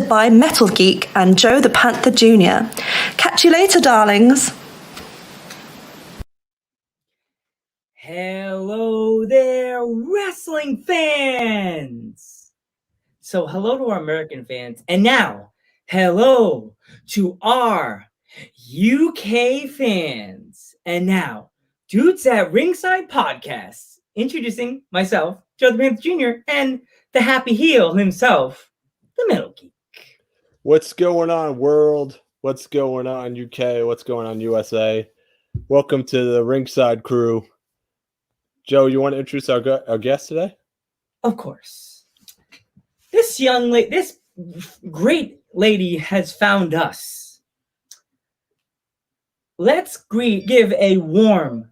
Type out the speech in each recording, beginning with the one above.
by Metal Geek and Joe the Panther Jr. Catch you later, darlings. Hello there, wrestling fans! So hello to our American fans, and now hello to our UK fans. And now, Dudes at Ringside Podcast, introducing myself, Joe the Panther Jr., and the happy heel himself, the Metal Geek. What's going on, world? What's going on, UK? What's going on, USA? Welcome to the Ringside crew. Joe, you want to introduce our guest today? Of course. This young lady, this great lady has found us. Let's give a warm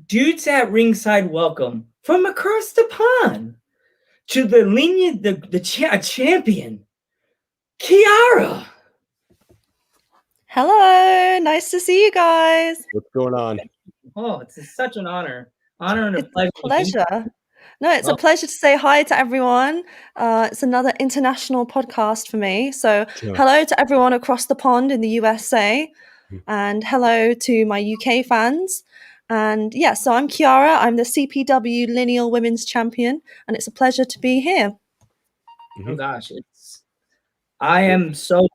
Dudes at Ringside welcome from across the pond to the lineage, the champion, Kiara. Hello, nice to see you guys. What's going on? Oh, it's such an honor and a It's pleasure. a pleasure. No, it's a pleasure to say hi to everyone. It's another international podcast for me. So hello to everyone across the pond in the USA, and hello to my UK fans. And yeah, so I'm Kiara. I'm the CPW Lineal Women's Champion, and it's a pleasure to be here. Oh gosh,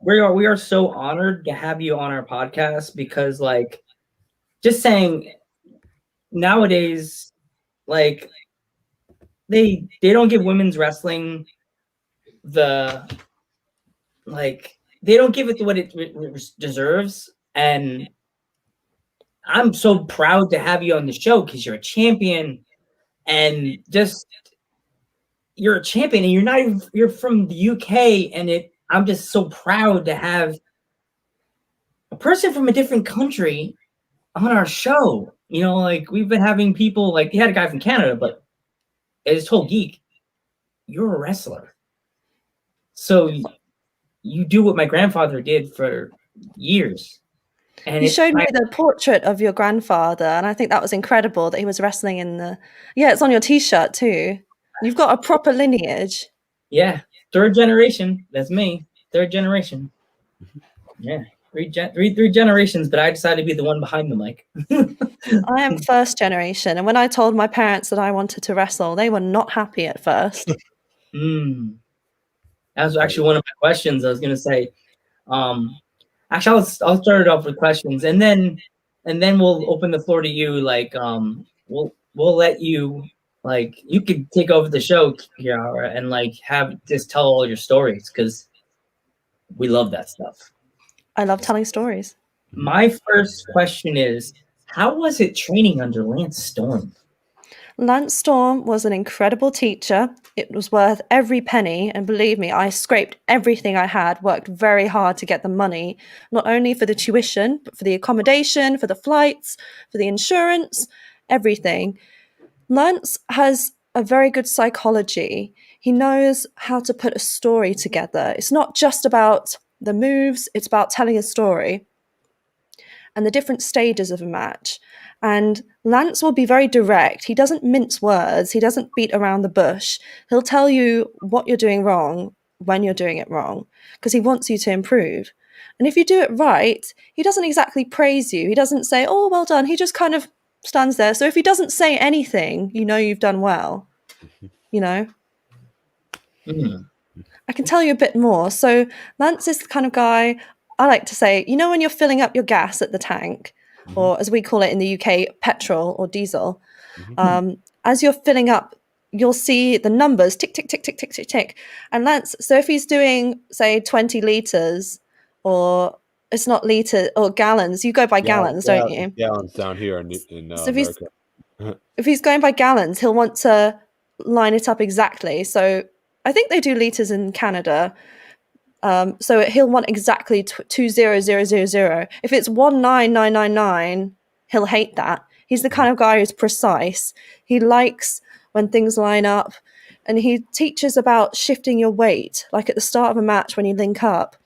we are so honored to have you on our podcast because, like, just saying, nowadays, like, they don't give women's wrestling they don't give it what it deserves, and I'm so proud to have you on the show because you're a champion, and you're a champion, and you're from the UK, and I'm just so proud to have a person from a different country on our show. You know, like, we've been having people, like, you had a guy from Canada, but as told Geek, you're a wrestler. So you do what my grandfather did for years. And you showed me the portrait of your grandfather, and I think that was incredible that he was wrestling in the... Yeah, it's on your T-shirt too. You've got a proper lineage. Yeah, third generation. That's me. Third generation. Yeah, three generations, but I decided to be the one behind the mic. I am first generation, and when I told my parents that I wanted to wrestle, they were not happy at first. That was actually one of my questions. I was going to say, actually, I'll start it off with questions, and then we'll open the floor to you. Like, we'll let you, like, you could take over the show, Kiara, and like just tell all your stories because we love that stuff. I love telling stories. My first question is, how was it training under Lance Storm? Lance Storm was an incredible teacher. It was worth every penny, and believe me, I scraped everything I had, worked very hard to get the money, not only for the tuition, but for the accommodation, for the flights, for the insurance, everything. Lance has a very good psychology. He knows how to put a story together. It's not just about the moves, it's about telling a story and the different stages of a match. And Lance will be very direct. He doesn't mince words. He doesn't beat around the bush. He'll tell you what you're doing wrong when you're doing it wrong, because he wants you to improve. And if you do it right, he doesn't exactly praise you. He doesn't say, oh, well done. He just kind of stands there. So if he doesn't say anything, you know you've done well, you know? I can tell you a bit more. So Lance is the kind of guy, I like to say, you know, when you're filling up your gas at the tank, or as we call it in the UK, petrol or diesel, as you're filling up, you'll see the numbers tick, tick, tick, tick, tick, tick, tick. And Lance, so if he's doing, say, 20 litres, or it's not litres, or gallons, you go by gallons, don't you? Gallons down here in so America. If he's going by gallons, he'll want to line it up exactly. So I think they do litres in Canada. So he'll want exactly 20000. If it's 19999, he'll hate that. He's the kind of guy who's precise. He likes when things line up, and he teaches about shifting your weight. Like at the start of a match when you link up,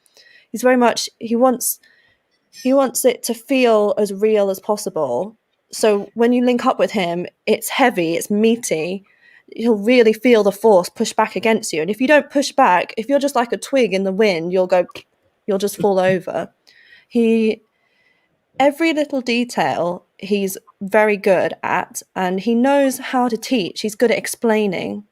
he's very much, he wants it to feel as real as possible. So when you link up with him, it's heavy, it's meaty, he'll really feel the force push back against you. And if you don't push back, if you're just like a twig in the wind, you'll just fall over. Every little detail he's very good at, and he knows how to teach. He's good at explaining.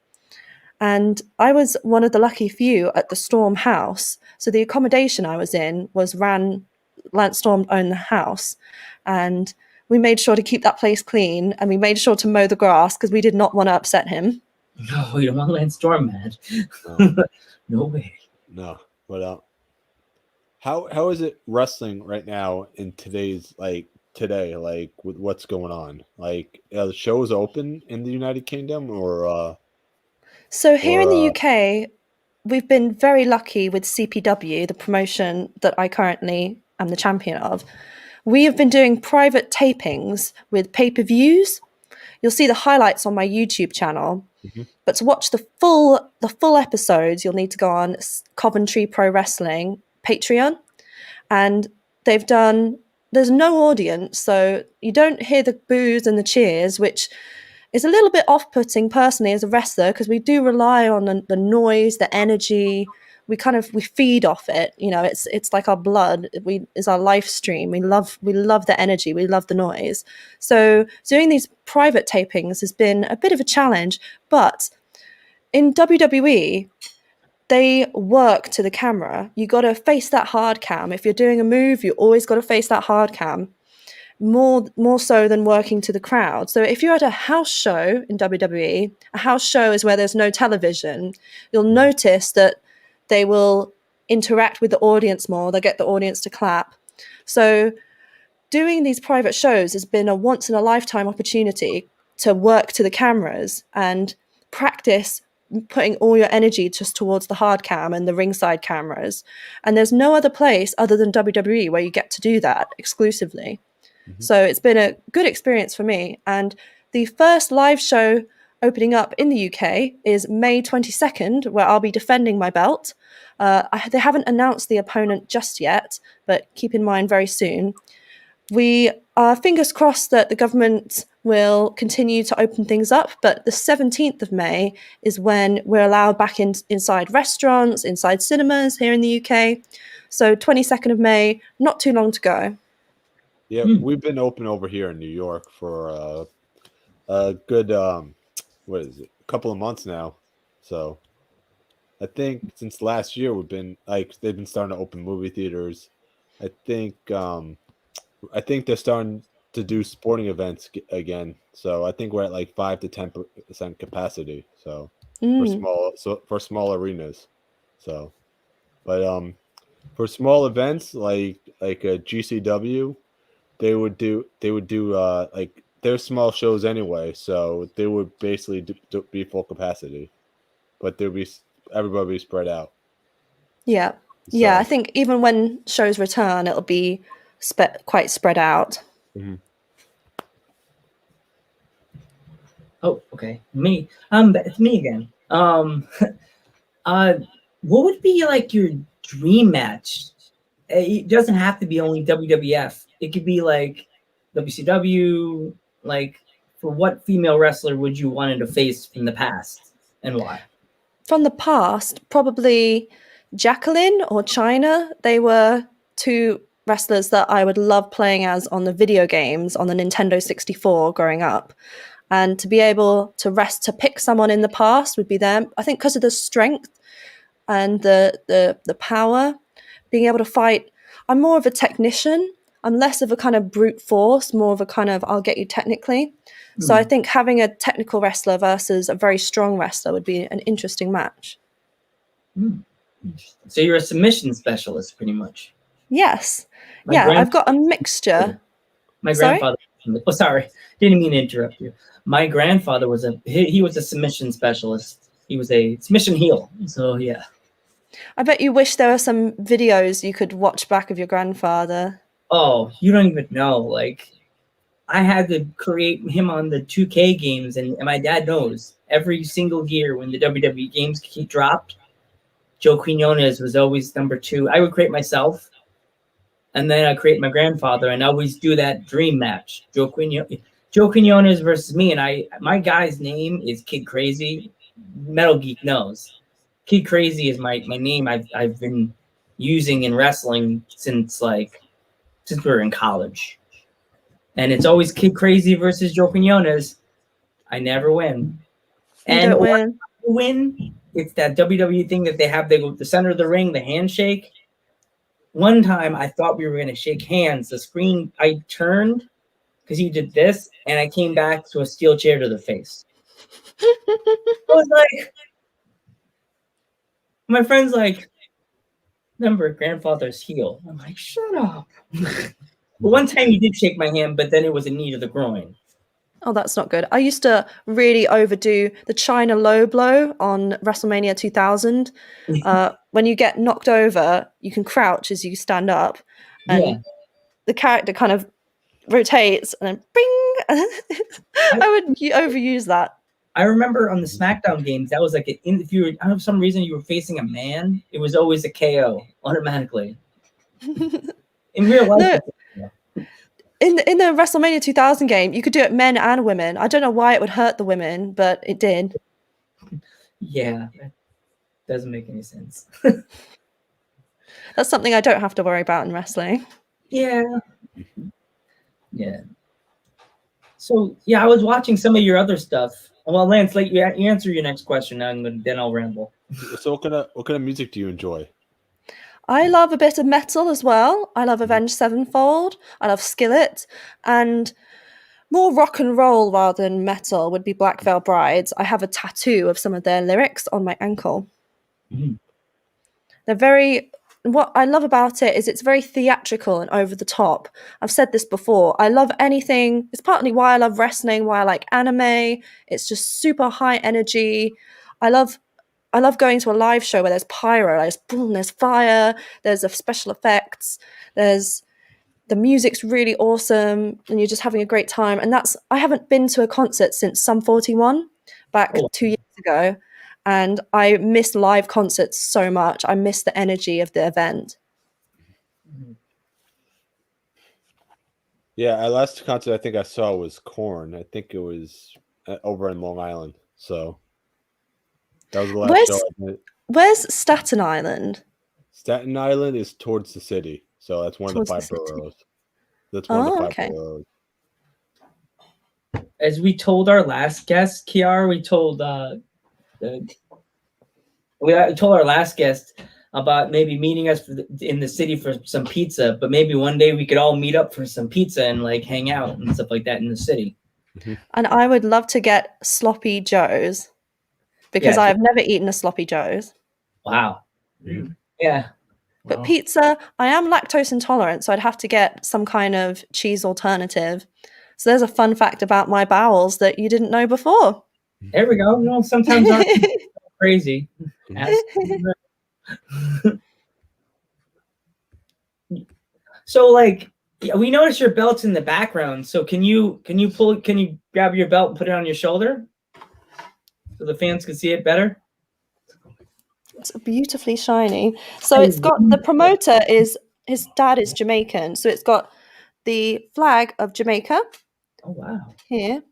And I was one of the lucky few at the Storm house. So the accommodation I was in was Lance Storm owned the house. And we made sure to keep that place clean, and we made sure to mow the grass because we did not want to upset him. No, you don't want Lance Storm mad. No, No way. no. But how is it wrestling right now in today, like with what's going on? Like the show is open in the United Kingdom, or So here in the Or, UK, we've been very lucky with CPW, the promotion that I currently am the champion of. We have been doing private tapings with pay-per-views. You'll see the highlights on my YouTube channel. Mhm. But to watch the full episodes, you'll need to go on Coventry Pro Wrestling Patreon. And there's no audience, so you don't hear the boos and the cheers, which is a little bit off-putting personally as a wrestler, because we do rely on the noise, the energy. We feed off it. It's like our blood. It's our life stream. We love the energy. We love the noise. So doing these private tapings has been a bit of a challenge. But in WWE, they work to the camera. You got to face that hard cam. If you're doing a move, you always got to face that hard cam. More so than working to the crowd. So if you're at a house show in WWE, a house show is where there's no television, you'll notice that they will interact with the audience more. They'll get the audience to clap. So doing these private shows has been a once in a lifetime opportunity to work to the cameras and practice putting all your energy just towards the hard cam and the ringside cameras. And there's no other place other than WWE where you get to do that exclusively. So it's been a good experience for me. And the first live show opening up in the UK is May 22nd, where I'll be defending my belt. They haven't announced the opponent just yet, but keep in mind very soon. We are fingers crossed that the government will continue to open things up, but the 17th of May is when we're allowed back inside restaurants, inside cinemas here in the UK. So 22nd of May, not too long to go. Yeah, we've been open over here in New York for a good what is it? A couple of months now. So I think since last year they've been starting to open movie theaters. I think they're starting to do sporting events again. So I think we're at like 5 to 10% capacity. So for small arenas. So, but for small events like a GCW, they would do like their small shows anyway, so they would basically be full capacity, but everybody be spread out. Yeah, yeah. I think even when shows return, it'll be quite spread out. Mm-hmm. Oh, okay. It's me again. What would be like your dream match? It doesn't have to be only WWF. It could be like WCW. Like, for what female wrestler would you want to face from the past, and why? From the past, probably Jacqueline or Chyna. They were two wrestlers that I would love playing as on the video games on the Nintendo 64 growing up. And to be able to pick someone in the past would be them. I think because of the strength and the power, being able to fight. I'm more of a technician. I'm less of a kind of brute force, more of a kind of I'll get you technically. So I think having a technical wrestler versus a very strong wrestler would be an interesting match. So you're a submission specialist, pretty much. Yes. I've got a mixture. My grandfather. Oh, sorry, didn't mean to interrupt you. My grandfather was he was a submission specialist. He was a submission heel. So yeah. I bet you wish there were some videos you could watch back of your grandfather. Oh, you don't even know. Like, I had to create him on the 2K games, and my dad knows every single year when the WWE games dropped, Joe Quinones was always number 2. I would create myself, and then I create my grandfather, and I always do that dream match. Joe Quinones. Joe Quinones versus me, and my guy's name is Kid Crazy. Metal Geek knows. Kid Crazy is my name. I've been using in wrestling since we were in college, and it's always Kid Crazy versus Joe Quinones. I never win, You and don't when win. I win, it's that WWE thing that they have. They go to the center of the ring, the handshake. One time, I thought we were going to shake hands. The screen, I turned because he did this, and I came back to a steel chair to the face. I was like, my friend's like, remember grandfather's heel. I'm like, shut up. But one time he did shake my hand, but then it was a knee to the groin. Oh, that's not good. I used to really overdo the China low blow on WrestleMania 2000. When you get knocked over, you can crouch as you stand up, and the character kind of rotates, and then bing. I would overuse that. I remember on the SmackDown games, that was like if you were, for some reason you were facing a man, it was always a KO automatically. In real life, no. In the WrestleMania 2000 game, you could do it men and women. I don't know why it would hurt the women, but it did. Yeah, that doesn't make any sense. That's something I don't have to worry about in wrestling. Yeah. So I was watching some of your other stuff. Well, Lance, you answer your next question, then I'll ramble. So what kind of music do you enjoy? I love a bit of metal as well. I love Avenged Sevenfold. I love Skillet. And more rock and roll rather than metal would be Black Veil Brides. I have a tattoo of some of their lyrics on my ankle. Mm-hmm. What I love about it is it's very theatrical and over the top. I've said this before. I love anything. It's partly why I love wrestling, why I like anime. It's just super high energy. I love going to a live show where there's pyro, there's boom, there's fire, there's special effects, there's the music's really awesome, and you're just having a great time. And I haven't been to a concert since Sum 41 back 2 years ago, and I miss live concerts so much. I miss the energy of the event. Yeah, our last concert I think I saw was Korn. I think it was over in Long Island. So that was the last show I did. Where's Staten Island? Staten Island is towards the city. So that's one of the 5 boroughs. That's one of the 5 boroughs. As we told our last guest, Kiara, we told our last guest about maybe meeting us in the city for some pizza, but maybe one day we could all meet up for some pizza and hang out and stuff like that in the city. Mm-hmm. And I would love to get Sloppy Joes because I have never eaten a Sloppy Joes. Wow. Mm-hmm. Yeah. But wow. Pizza, I am lactose intolerant, so I'd have to get some kind of cheese alternative. So there's a fun fact about my bowels that you didn't know before. There we go. No, sometimes I'm crazy. So we noticed your belt's in the background. So can you grab your belt and put it on your shoulder so the fans can see it better? It's beautifully shiny. So it's got the promoter his dad is Jamaican. So it's got the flag of Jamaica. Oh wow. Here.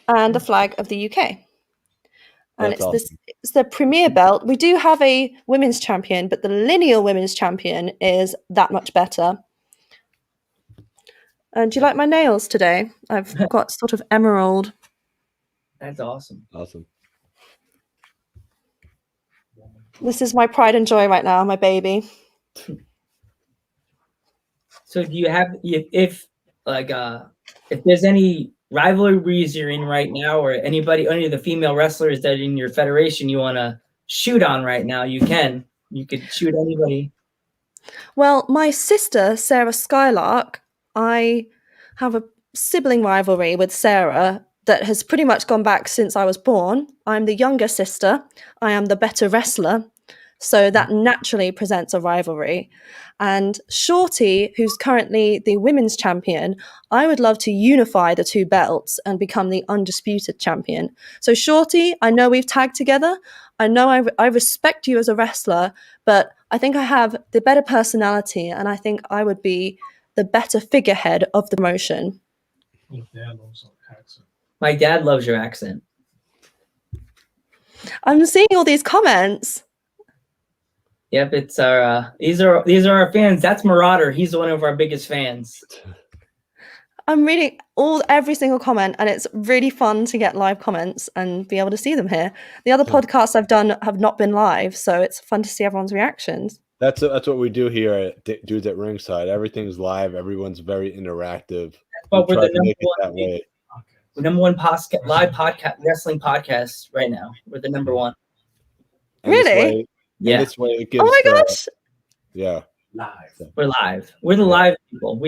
And the flag of the UK. And it's the premier belt. We do have a women's champion, but the lineal women's champion is that much better. And do you like my nails today? I've got sort of emerald. That's awesome. Awesome. This is my pride and joy right now, my baby. So do you have if there's any rivalries you're in right now, or any of the female wrestlers that are in your federation you want to shoot on right now, you could shoot anybody. Well, my sister, Sarah Skylark, I have a sibling rivalry with Sarah that has pretty much gone back since I was born. I'm the younger sister. I am the better wrestler. So that naturally presents a rivalry. And Shorty, who's currently the women's champion, I would love to unify the 2 belts and become the undisputed champion. So Shorty, I know we've tagged together. I know I respect you as a wrestler, but I think I have the better personality, and I think I would be the better figurehead of the promotion. My dad loves your accent. I'm seeing all these comments. Yep, it's our these are our fans. That's Marauder. He's one of our biggest fans. I'm reading every single comment, and it's really fun to get live comments and be able to see them here. The other podcasts I've done have not been live, so it's fun to see everyone's reactions. That's what we do here at Dudes at Ringside. Everything's live. Everyone's very interactive. But we're the number one live podcast wrestling podcast right now. We're the number one. And really? This way it gives. Oh my gosh! Yeah, live. We're live. We're the live people.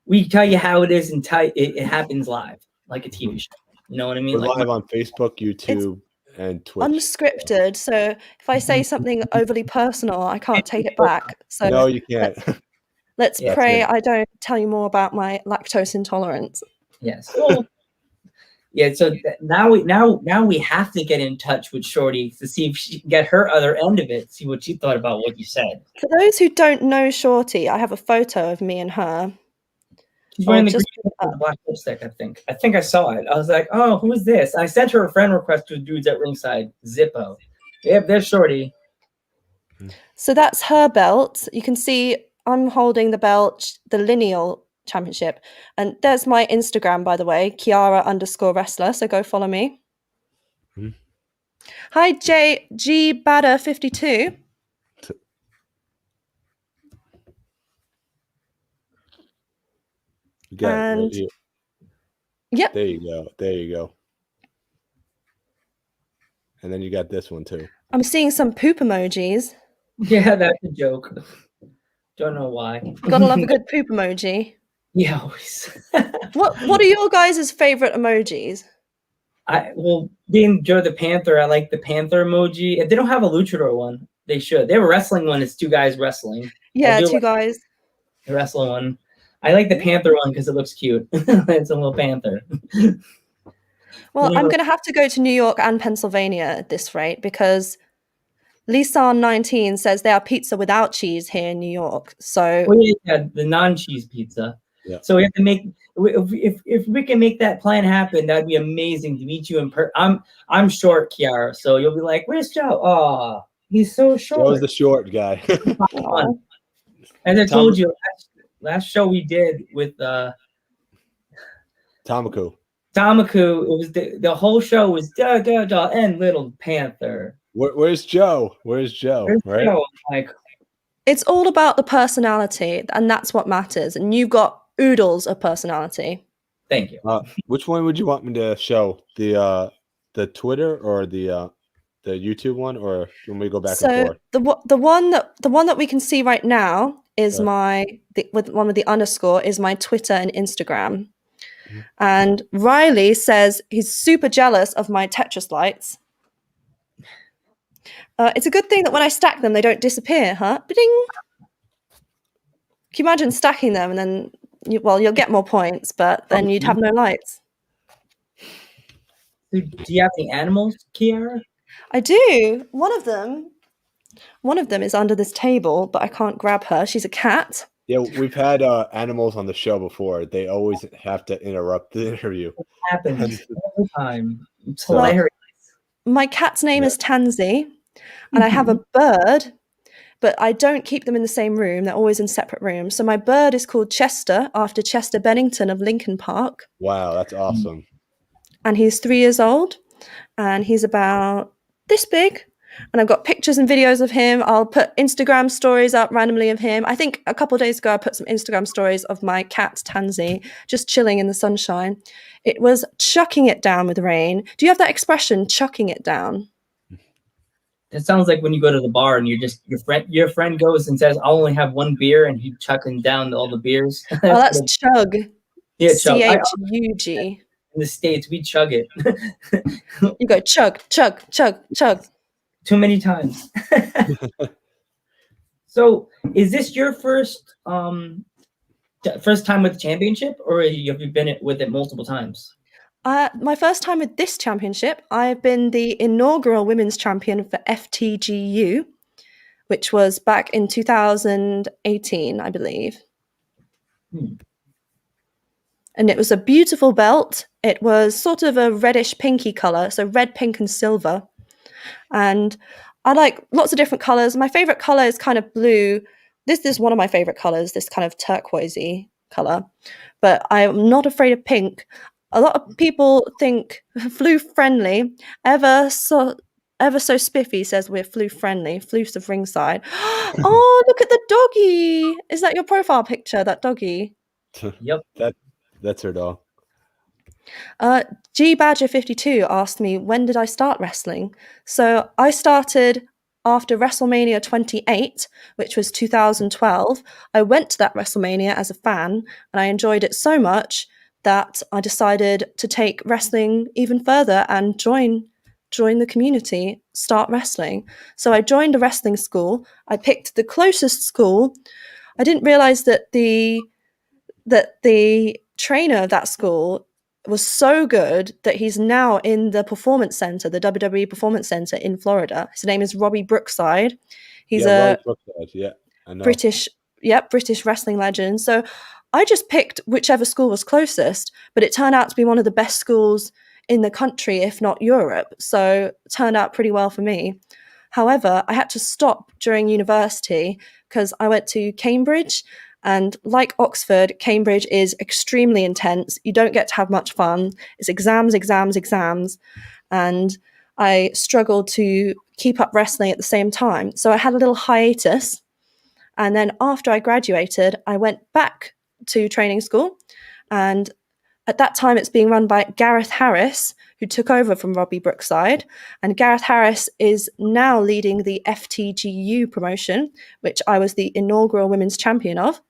We tell you how it is, and it happens live, like a TV show. You know what I mean? We're live on Facebook, YouTube, and Twitch. Unscripted. So if I say something overly personal, I can't take it back. So no, you can't. Let's pray I don't tell you more about my lactose intolerance. Yes. Well, yeah. So now we have to get in touch with Shorty to see if she can get her other end of it. See what she thought about what you said. For those who don't know Shorty, I have a photo of me and her. She's wearing the green with the black lipstick, I think. I think I saw it. I was like, oh, who is this? I sent her a friend request to Dudes at Ringside, Zippo. Yep, there's Shorty. So that's her belt. You can see I'm holding the belt, the lineal championship. And there's my Instagram, by the way, Kiara_wrestler. So go follow me. Mm-hmm. Hi, G Badder 52. And yep. There you go. And then you got this one too. I'm seeing some poop emojis. Yeah, that's a joke. Don't know why. Gotta love a good poop emoji. Yeah, always. What are your guys' favorite emojis? Being Joe the Panther, I like the Panther emoji. If they don't have a luchador one, they should. They have a wrestling one. It's two guys wrestling. Yeah, two guys. The wrestling one. I like the Panther one because it looks cute. It's a little panther. Well, I'm going to have to go to New York and Pennsylvania at this rate because Lisan19 says they are pizza without cheese here in New York. So yeah, the non-cheese pizza. Yeah. So we have to make if we can make that plan happen, that'd be amazing to meet you in person. I'm short, Kiara, so you'll be like, "Where's Joe?" Oh, he's so short. Joe's the short guy. As I told you, last show we did with Tamaku. It was the whole show was da da da and Little Panther. Where's Joe? Where's Joe? Right? Joe? Like, it's all about the personality, and that's what matters. And you've got oodles of personality. Thank you. Which one would you want me to show? The Twitter or the YouTube one, or when we go back and forth? The one that we can see right now is with the underscore is my Twitter and Instagram. Mm-hmm. And Riley says he's super jealous of my Tetris lights. It's a good thing that when I stack them, they don't disappear, huh? Ba-ding! Can you imagine stacking them and then, you'll get more points, but then you'd have no lights. Do you have any animals, Kiara? I do. One of them is under this table, but I can't grab her. She's a cat. Yeah, we've had animals on the show before. They always have to interrupt the interview. It happens all the time. It's hilarious. My cat's name is Tansy, and I have a bird, but I don't keep them in the same room. They're always in separate rooms. So my bird is called Chester, after Chester Bennington of Lincoln Park. Wow, that's awesome. And he's 3 years old, and he's about this big. And I've got pictures and videos of him. I'll put Instagram stories up randomly of him. I think a couple of days ago, I put some Instagram stories of my cat, Tansy, just chilling in the sunshine. It was chucking it down with rain. Do you have that expression, chucking it down? It sounds like when you go to the bar and your friend goes and says, "I'll only have one beer," and he's chucking down all the beers. Oh, that's chug. Yeah, chug. CHUG. In the States, we chug it. You go chug, chug, chug, chug. Too many times. So, is this your first time with the championship, or have you been with it multiple times? My first time with this championship, I've been the inaugural women's champion for FTGU, which was back in 2018, I believe. and it was a beautiful belt. It was sort of a reddish pinky color, so red, pink, and silver. And I like lots of different colors. My favorite color is kind of blue. This is one of my favorite colors, this kind of turquoisey color. But I'm not afraid of pink. A lot of people think flu friendly. Ever so spiffy says we're flu friendly. Floofs of ringside. Oh, look at the doggy! Is that your profile picture? That doggy? Yep. That's her dog. G Badger 52 asked me when did I start wrestling. So I started after WrestleMania 28, which was 2012. I went to that WrestleMania as a fan, and I enjoyed it so much that I decided to take wrestling even further and join the community, start wrestling. So I joined a wrestling school. I picked the closest school. I didn't realize that the trainer of that school was so good that he's now in the performance center, the WWE Performance Center in Florida. His name is Robbie Brookside. He's Robbie Brookside. Yeah, I know. British wrestling legend. So I just picked whichever school was closest, but it turned out to be one of the best schools in the country, if not Europe. So it turned out pretty well for me. However, I had to stop during university because I went to Cambridge. And like Oxford, Cambridge is extremely intense. You don't get to have much fun. It's exams, exams, exams. And I struggled to keep up wrestling at the same time. So I had a little hiatus. And then after I graduated, I went back to training school. And at that time, it's being run by Gareth Harris, who took over from Robbie Brookside. And Gareth Harris is now leading the FTGU promotion, which I was the inaugural women's champion of.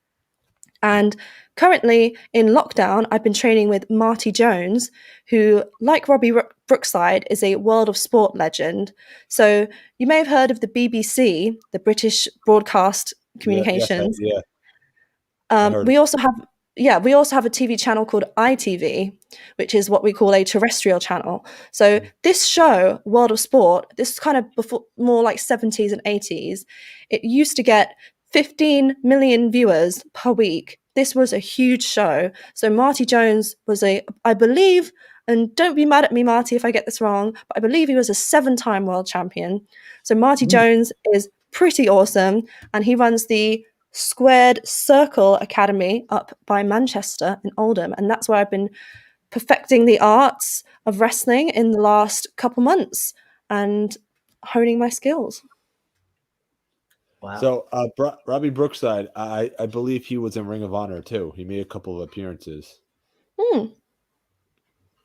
And currently in lockdown, I've been training with Marty Jones, who, like Robbie Brookside, is a World of Sport legend. So you may have heard of the BBC, the British Broadcast Communications. We also have a TV channel called ITV, which is what we call a terrestrial channel. So this show, World of Sport, this is kind of before, more like 70s and 80s. It used to get 15 million viewers per week. This was a huge show. So Marty Jones was I believe, and don't be mad at me, Marty, if I get this wrong, but I believe he was a 7-time world champion. So Marty Jones is pretty awesome, and he runs the Squared Circle Academy up by Manchester in Oldham, and that's where I've been perfecting the arts of wrestling in the last couple months and honing my skills. Wow. So Robbie Brookside, I believe he was in Ring of Honor too. He made a couple of appearances.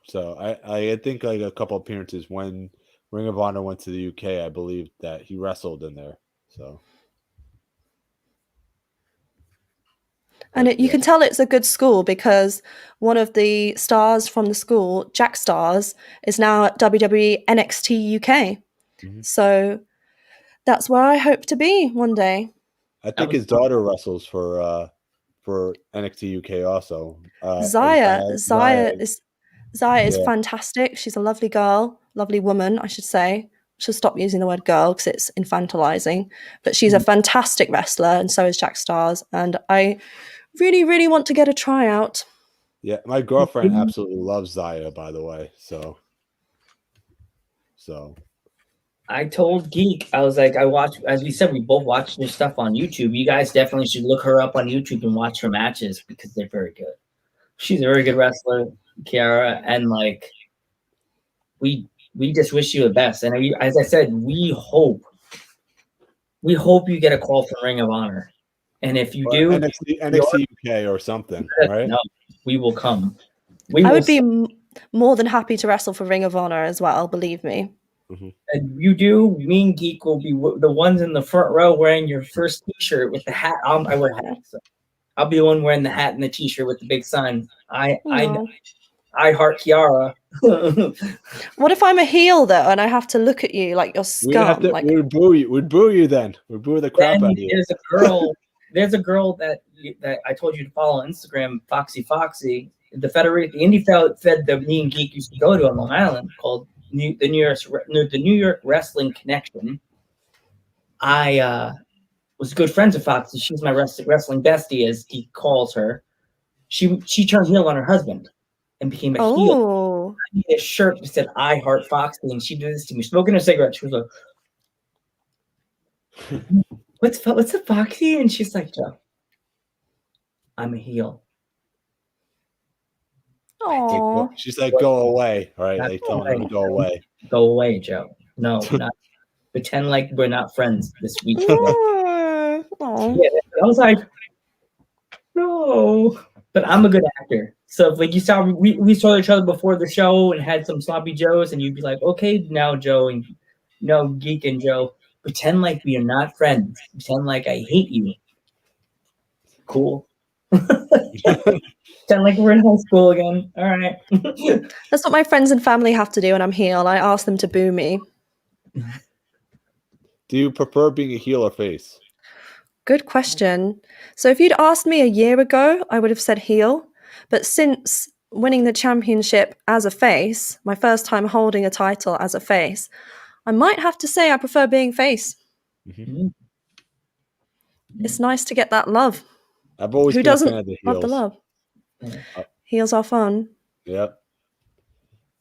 So I think like a couple appearances when Ring of Honor went to the UK. I believe that he wrestled in there. So. And you can tell it's a good school because one of the stars from the school, Jack Stars, is now at WWE NXT UK. Mm-hmm. So that's where I hope to be one day. I think his daughter wrestles for NXT UK also. Zaya is fantastic. She's a lovely girl, lovely woman, I should say. I should stop using the word girl because it's infantilizing. But she's a fantastic wrestler, and so is Jack Stars. And I really, really want to get a tryout. Yeah, my girlfriend absolutely loves Zaya, by the way. So I told Geek, I was like, I watch, as we said, we both watch their stuff on YouTube. You guys definitely should look her up on YouTube and watch her matches because they're very good. She's a very good wrestler, Kiara, and like we just wish you the best. And as I said, we hope you get a call from Ring of Honor. And if you do, NXT UK or something, right? No, we will come. I would be more than happy to wrestle for Ring of Honor as well, believe me. Mm-hmm. And you do, me and Geek will be the ones in the front row wearing your first T-shirt with the hat. I wear hats. So I'll be the one wearing the hat and the T-shirt with the big sign. I heart Kiara. What if I'm a heel though, and I have to look at you like you're scum? We'd boo you. We'd boo you then. We'd boo the crap out of you. There's a girl that I told you to follow on Instagram, Foxy. The indie fed that me and Geek used to go to on Long Island called the New York Wrestling Connection. I was good friends with Foxy. She's my wrestling bestie, as he calls her. she turned heel on her husband and became a heel. Oh. I need a shirt that said "I Heart Foxy," and she did this to me, smoking a cigarette. She was like, "What's a Foxy?" And she's like, "Joe, I'm a heel." Oh. She's like, go away. All right, like telling her to go away. Go away, Joe. No, not pretend like we're not friends this week. Oh. Yeah, I was like, no. But I'm a good actor. So if like you saw we saw each other before the show and had some sloppy joes, and you'd be like, okay, now Joe and Geek and Joe, pretend like we are not friends. Pretend like I hate you. Cool. Pretend like we're in high school again. All right. That's what my friends and family have to do when I'm heel. I ask them to boo me. Do you prefer being a heel or face? Good question. So if you'd asked me a year ago, I would have said heel. But since winning the championship as a face, my first time holding a title as a face, I might have to say I prefer being face. Mm-hmm. It's nice to get that love. I've always Who been doesn't a fan of the love heels. the love? Heels are fun. Yep.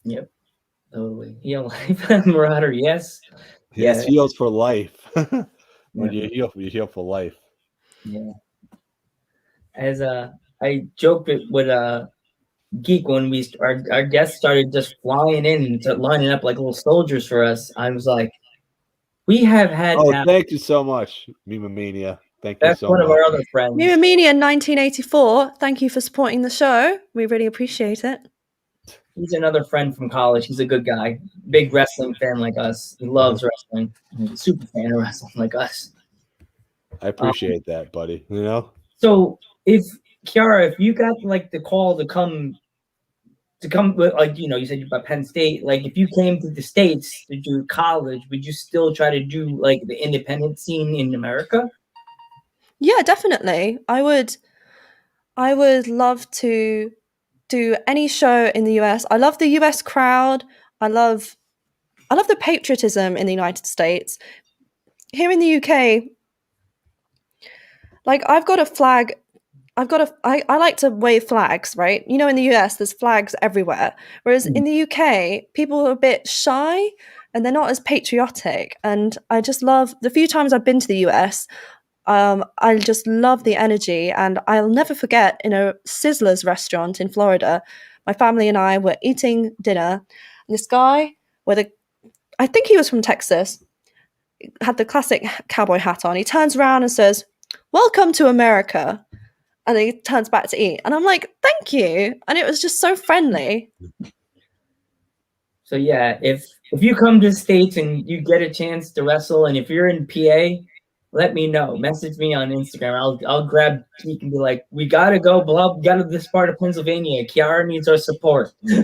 Yep. Totally. Heel life. Marauder, yes. Yes, Yeah. heels for life. When you heal for life. Yeah. As I joked with Geek when our guests started just flying in and lining up like little soldiers for us. I was like, we have had Oh, now. thank you so much, Mima Mania. Thank you That's so one much. of our other friends. New Media in 1984. Thank you for supporting the show. We really appreciate it. He's another friend from college. He's a good guy. Big wrestling fan like us. He loves wrestling. He's a super fan of wrestling like us. I appreciate that, buddy. You know? So if Kiara, if you got like the call to come with, like, you said you're about Penn State, like if you came to the States to do college, would you still try to do like the independent scene in America? Yeah, definitely. I would love to do any show in the US. I love the US crowd. I love the patriotism in the United States. Here in the UK, like I've got a flag. I like to wave flags, right? In the US, there's flags everywhere. Whereas in the UK, people are a bit shy and they're not as patriotic. And I just love the few times I've been to the US, I just love the energy. And I'll never forget in a Sizzler's restaurant in Florida, my family and I were eating dinner. And this guy I think he was from Texas, had the classic cowboy hat on. He turns around and says, "Welcome to America." And then he turns back to eat. And I'm like, thank you. And it was just so friendly. So yeah, if you come to the States and you get a chance to wrestle, and if you're in PA, let me know. Message me on Instagram. I'll grab Geek and be like, we gotta go, blah, we gotta this part of Pennsylvania. Kiara needs our support. PA.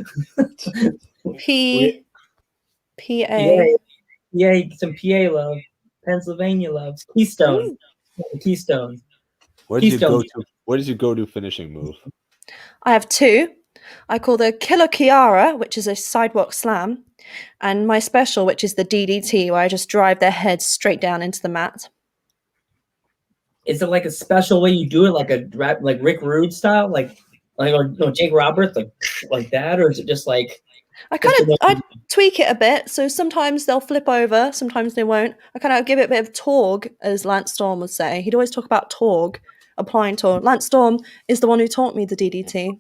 Yeah, some PA love. Pennsylvania loves. Keystone. Keystone. What did you go to finishing move? I have two. I call the Killer Kiara, which is a sidewalk slam, and my special, which is the DDT, where I just drive their heads straight down into the mat. Is it like a special way you do it, like Rick Rude style, like or no, Jake Roberts, like that, or is it just like? I tweak it a bit, so sometimes they'll flip over, sometimes they won't. I kind of give it a bit of torg, as Lance Storm would say. He'd always talk about torg, applying torg. Lance Storm is the one who taught me the DDT.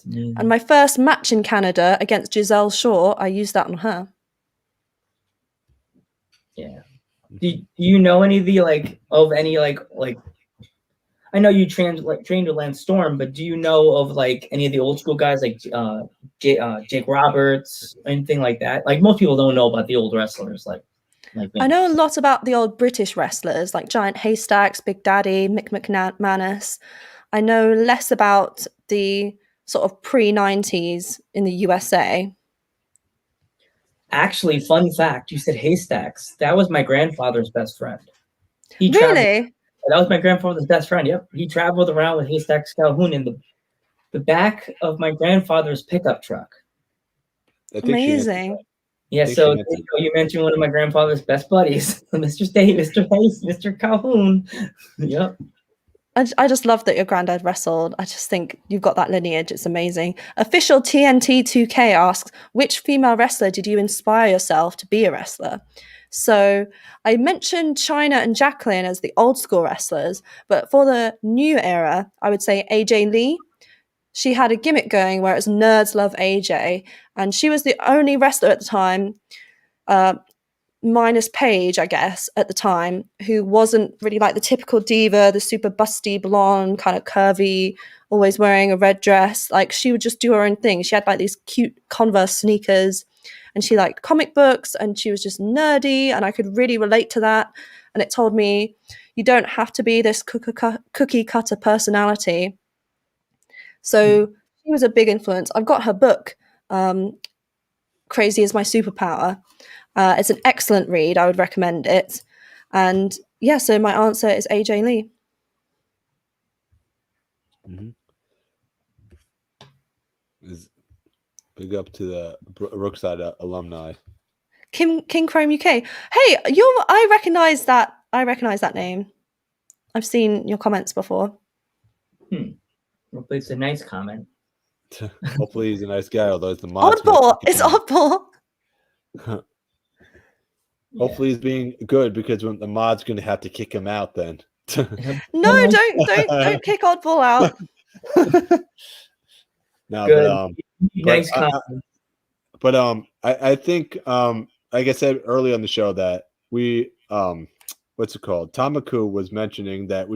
And my first match in Canada against Giselle Shaw, I used that on her. Yeah. Do you know any of the any I know you trained with Lance Storm, but do you know of like any of the old school guys like Jake Roberts, anything like that? Like most people don't know about the old wrestlers like me. I know a lot about the old British wrestlers like Giant Haystacks, Big Daddy, Mick McManus. I know less about the sort of pre-90s in the USA. Actually, fun fact, you said Haystacks. That was my grandfather's best friend. Really? That was my grandfather's best friend. Yep. He traveled around with Haystacks Calhoun in the back of my grandfather's pickup truck. Amazing. Yeah, so you mentioned one of my grandfather's best buddies, Mr. Calhoun. Yep. I just love that your granddad wrestled. I just think you've got that lineage. It's amazing. Official TNT2K asks, which female wrestler did you inspire yourself to be a wrestler? So I mentioned Chyna and Jacqueline as the old school wrestlers, but for the new era, I would say AJ Lee. She had a gimmick going where it's nerds love AJ, and she was the only wrestler at the time, minus Paige, I guess, at the time, who wasn't really like the typical diva, the super busty blonde, kind of curvy, always wearing a red dress. Like, she would just do her own thing. She had like these cute Converse sneakers, and she liked comic books, and she was just nerdy, and I could really relate to that. And it told me, you don't have to be this cookie cutter personality. So she was a big influence. I've got her book, Crazy is My Superpower. It's an excellent read. I would recommend it. And yeah, so my answer is AJ Lee. Mm-hmm. Big up to the Brookside alumni. King Chrome UK. Hey, I recognize that. I recognize that name. I've seen your comments before. Hopefully it's a nice comment. Hopefully he's a nice guy, although it's the mods. Oddball. It's oddball. Hopefully he's being good, because when the mod's going to have to kick him out then. No, don't kick oddball out. No, good. Nice comment. I think like I said earlier on the show that we what's it called? Tamaku was mentioning that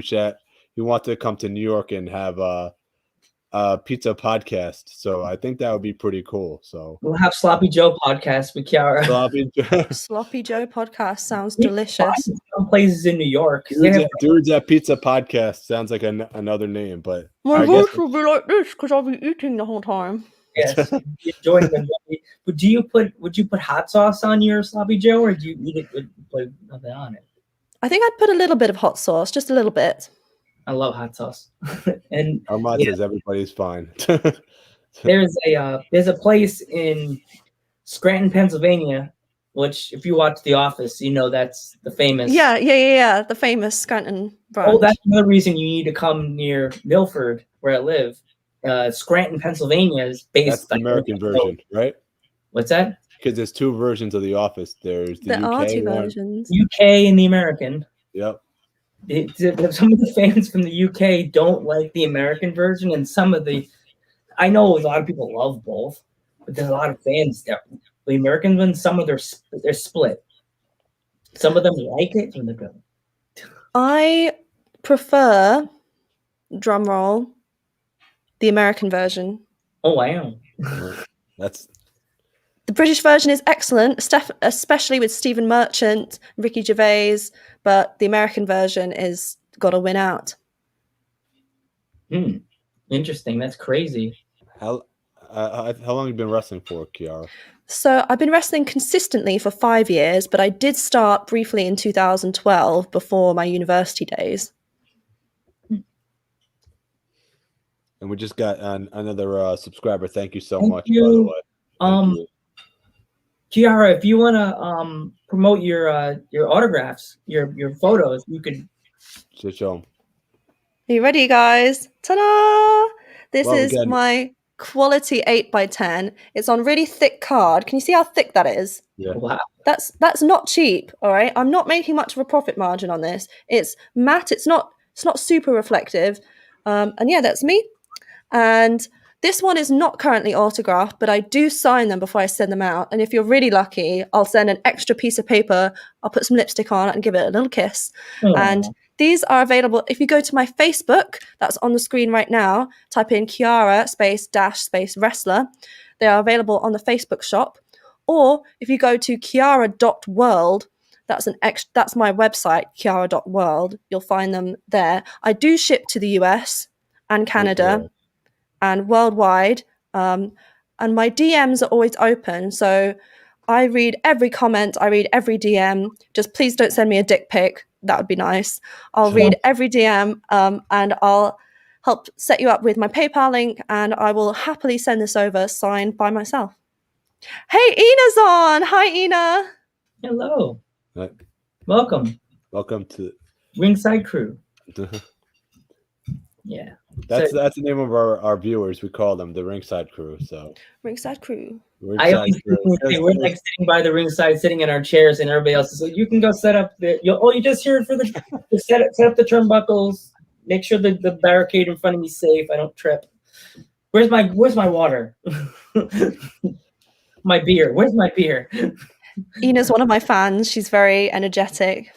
he wanted to come to New York and have a pizza podcast. So I think that would be pretty cool. So we'll have Sloppy Joe podcast with Kiara. Sloppy Joe podcast sounds delicious. Some places in New York. Dudes at Pizza Podcast sounds like another name, but my voice will be like this because I'll be eating the whole time. Yes, enjoying them. Would you put hot sauce on your Sloppy Joe, or do you eat it with nothing on it? I think I'd put a little bit of hot sauce, just a little bit. I love hot sauce. And our mom says everybody's fine. There's a place in Scranton, Pennsylvania, which if you watch The Office, you know that's the famous. Yeah. The famous Scranton branch. Oh, that's another reason you need to come near Milford, where I live. Scranton, Pennsylvania is based. That's the American version, right? What's that? Because there's two versions of The Office. There's the UK versions. UK and the American. Yep. Some of the fans from the UK don't like the American version, and I know a lot of people love both, but there's a lot of fans there. The American ones, some of they're split. Some of them like it, and they don't. I prefer, drum roll, the American version. Oh wow! The British version is excellent, especially with Stephen Merchant, Ricky Gervais, but the American version is got to win out. Interesting. That's crazy. How long have you been wrestling for, Kiara? So I've been wrestling consistently for 5 years, but I did start briefly in 2012 before my university days. And we just got another subscriber. Thank you so much, by the way. Thank you. Kiara, if you want to promote your autographs, your photos, you could show them. Are you ready, guys? Ta-da! This is my quality 8x10. It's on really thick card. Can you see how thick that is? Yeah. Wow. That's not cheap, all right? I'm not making much of a profit margin on this. It's matte. It's not super reflective. And yeah, that's me. And this one is not currently autographed, but I do sign them before I send them out. And if you're really lucky, I'll send an extra piece of paper. I'll put some lipstick on it and give it a little kiss. And these are available if you go to my Facebook. That's on the screen right now. Type in Kiara __ wrestler. They are available on the Facebook shop. Or if you go to kiara.world, that's my website, kiara.world. You'll find them there. I do ship to the US and Canada. And worldwide, and my DMs are always open, so I read every comment, I read every DM. Just please don't send me a dick pic. That would be nice. I'll read every DM, and I'll help set you up with my PayPal link, and I will happily send this over signed by myself. Hey, Ina's on. Hi, Ina. Hello. Welcome. Welcome to Ringside Crew. Yeah. That's So the name of our viewers. We call them the Ringside Crew. So Ringside Crew. I Ringside always Crew. say we're like sitting by the ringside, sitting in our chairs, and everybody else is like, "You can go set up the. You just here for the to set up the turnbuckles. Make sure the barricade in front of me is safe. I don't trip. Where's my water? My beer. Where's my beer? Ina's one of my fans. She's very energetic.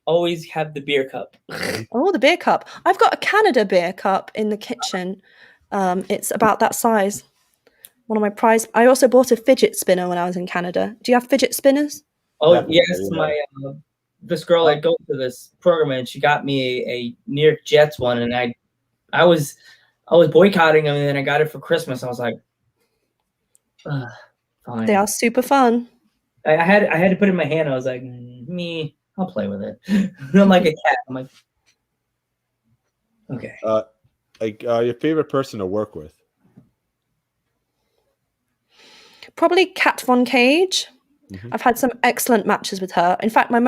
Always have the beer cup. Oh, the beer cup. I've got a Canada beer cup in the kitchen. It's about that size. One of my prized. I also bought a fidget spinner when I was in Canada. Do you have fidget spinners? Oh Definitely, yes, yeah. my this girl I go to this program and she got me a New York Jets one, and I was boycotting them, and then I got it for Christmas. I was like, fine. They are super fun. I had to put it in my hand. I was like, I'll play with it. I'm like a cat. I'm like, okay. Your favorite person to work with? Probably Kat Von Cage. Mhm. I've had some excellent matches with her. In fact, my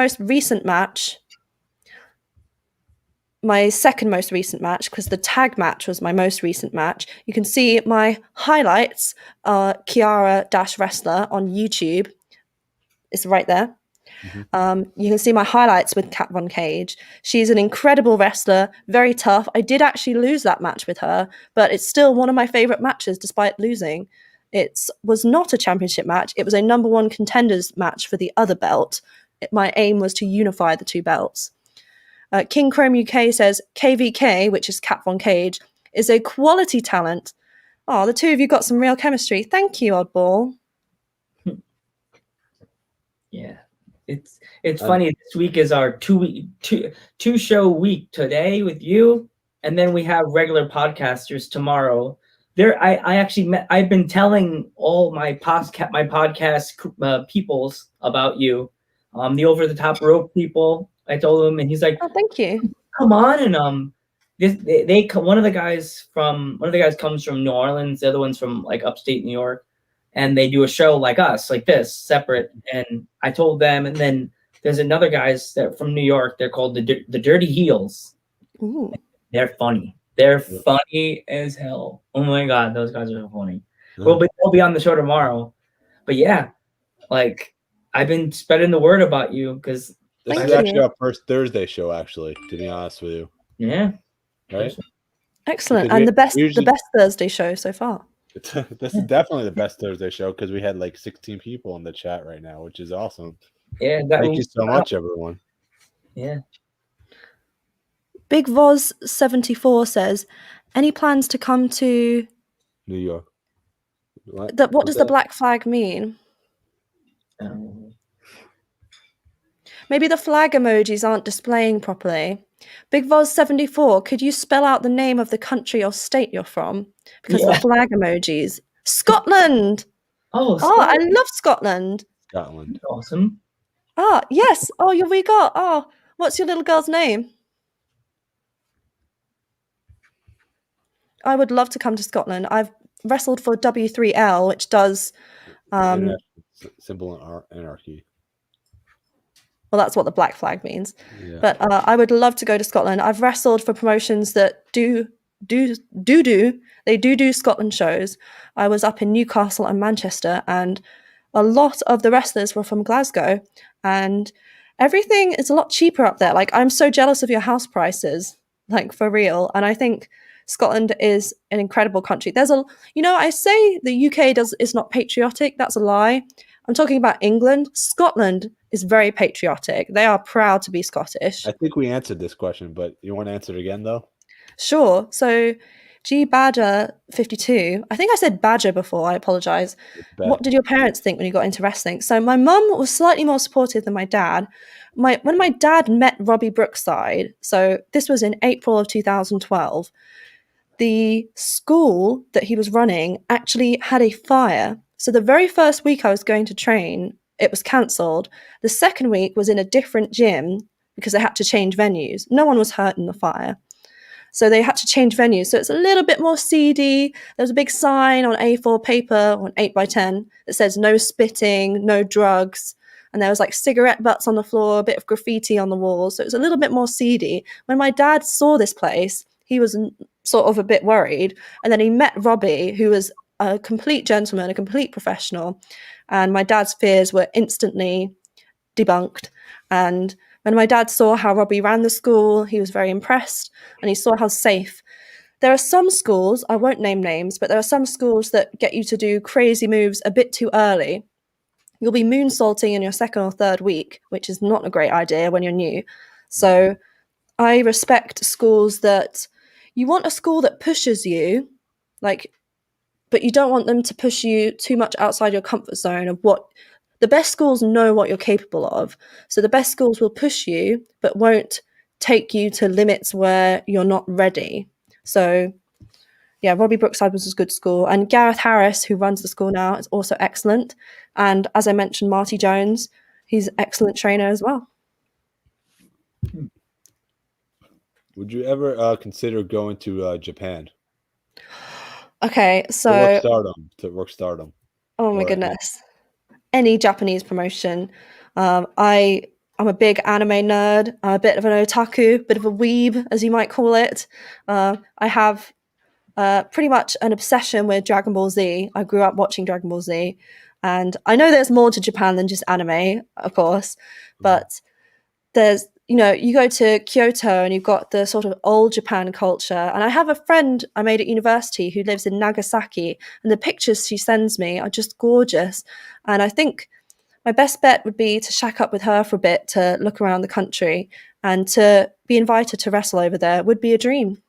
second most recent match, because the tag match was my most recent match. You can see my highlights, Kiara Wrestler on YouTube. It's right there. You can see my highlights with Kat Von Cage. She's an incredible wrestler, very tough. I did actually lose that match with her, but it's still one of my favorite matches despite losing. It was not a championship match. It was a number one contenders match for the other belt. My aim was to unify the two belts. King Chrome UK says, KVK, which is Kat Von Cage, is a quality talent. Oh, the two of you got some real chemistry. Thank you, Oddball. Yeah. It's funny. This week is our two show week today with you, and then we have regular podcasters tomorrow. I actually met. I've been telling all my podcast peoples about you, the over the top rope people. I told him, and he's like, Oh, thank you. "Come on!" And one of the guys comes from New Orleans. The other one's from like upstate New York, and they do a show like us, like this, separate. And I told them, and then there's another guys that from New York. They're called the Dirty Heels. Ooh. They're funny. They're funny as hell. Oh my god, those guys are so funny. We'll be on the show tomorrow. But yeah, like I've been spreading the word about you because this is actually our first Thursday show. Actually, to be honest with you. Yeah. Right. Excellent, Because and the best Thursday show so far. This is definitely the best Thursday show because we had like 16 people in the chat right now, which is awesome. Yeah. Thank you so much, everyone. Yeah. Big Voz 74 says, any plans to come to New York? What does the black flag mean? Maybe the flag emojis aren't displaying properly. Big Voz 74, could you spell out the name of the country or state you're from? Because the flag emojis. Scotland! Oh, I love Scotland. Scotland. Awesome. Yes. We got. What's your little girl's name? I would love to come to Scotland. I've wrestled for W3L, which does Symbol anarchy. Well, that's what the black flag means. Yeah. But I would love to go to Scotland. I've wrestled for promotions that do Scotland shows. I was up in Newcastle and Manchester, and a lot of the wrestlers were from Glasgow, and everything is a lot cheaper up there. Like, I'm so jealous of your house prices, like, for real. And I think Scotland is an incredible country. I say the UK is not patriotic. That's a lie. I'm talking about England. Scotland is very patriotic. They are proud to be Scottish. I think we answered this question, but you want to answer it again, though? Sure. So, G Badger 52. I think I said Badger before. I apologize. What did your parents think when you got into wrestling? So, my mum was slightly more supportive than my dad. When my dad met Robbie Brookside, so this was in April of 2012, the school that he was running actually had a fire. So the very first week I was going to train, it was cancelled. The second week was in a different gym because they had to change venues. No one was hurt in the fire. So they had to change venues. So it's a little bit more seedy. There's a big sign on A4 paper, on 8x10, that says no spitting, no drugs. And there was like cigarette butts on the floor, a bit of graffiti on the walls. So it was a little bit more seedy. When my dad saw this place, he was sort of a bit worried. And then he met Robbie, who was a complete gentleman, a complete professional. And my dad's fears were instantly debunked. And when my dad saw how Robbie ran the school, he was very impressed, and he saw how safe. There are some schools, I won't name names, but there are some schools that get you to do crazy moves a bit too early. You'll be moonsaulting in your second or third week, which is not a great idea when you're new. So I respect schools that you want a school that pushes you, like, but you don't want them to push you too much outside your comfort zone of what the best schools know what you're capable of. So the best schools will push you, but won't take you to limits where you're not ready. So yeah, Robbie Brookside was a good school. And Gareth Harris, who runs the school now, is also excellent. And as I mentioned, Marty Jones, he's an excellent trainer as well. Would you ever consider going to Japan? Okay, To so work stardom. oh my goodness, any Japanese promotion. I'm a big anime nerd. I'm a bit of an otaku, bit of a weeb, as you might call it. I have pretty much an obsession with Dragon Ball Z. I grew up watching Dragon Ball Z, and I know there's more to Japan than just anime, of course, but there's, you go to Kyoto and you've got the sort of old Japan culture. And I have a friend I made at university who lives in Nagasaki, and the pictures she sends me are just gorgeous. And I think my best bet would be to shack up with her for a bit to look around the country, and to be invited to wrestle over there would be a dream.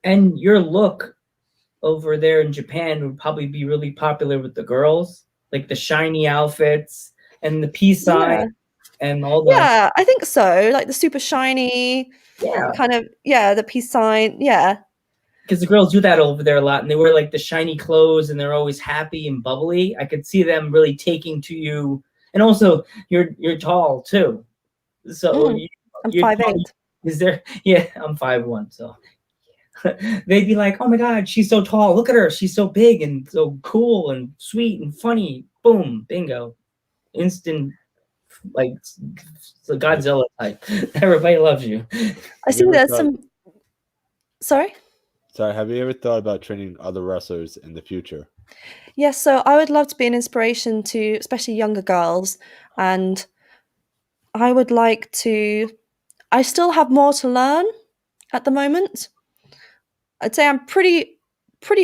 And your look over there in Japan would probably be really popular with the girls, like the shiny outfits and the peace sign and all the. Yeah, I think so. Like the super shiny, kind of, the peace sign. Yeah. Because the girls do that over there a lot, and they wear like the shiny clothes, and they're always happy and bubbly. I could see them really taking to you, and also you're tall too, so I'm 5'8". Is there? Yeah, I'm 5'1", so they'd be like, "Oh my God, she's so tall! Look at her, she's so big and so cool and sweet and funny." Boom, bingo, instant, like the Godzilla type. Everybody loves you. I see there's some. Sorry. Have you ever thought about training other wrestlers in the future? Yes, so I would love to be an inspiration to especially younger girls, and I would like to. I still have more to learn at the moment. I'd say I'm pretty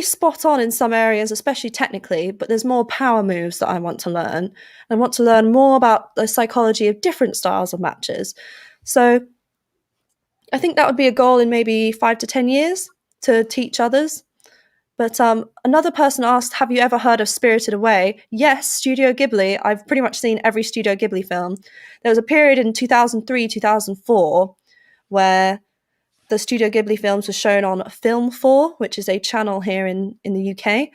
spot on in some areas, especially technically, but there's more power moves that I want to learn. I want to learn more about the psychology of different styles of matches. So I think that would be a goal in maybe 5 to 10 years to teach others. But another person asked, have you ever heard of Spirited Away? Yes, Studio Ghibli. I've pretty much seen every Studio Ghibli film. There was a period in 2003, 2004 where the Studio Ghibli films were shown on Film 4, which is a channel here in the UK.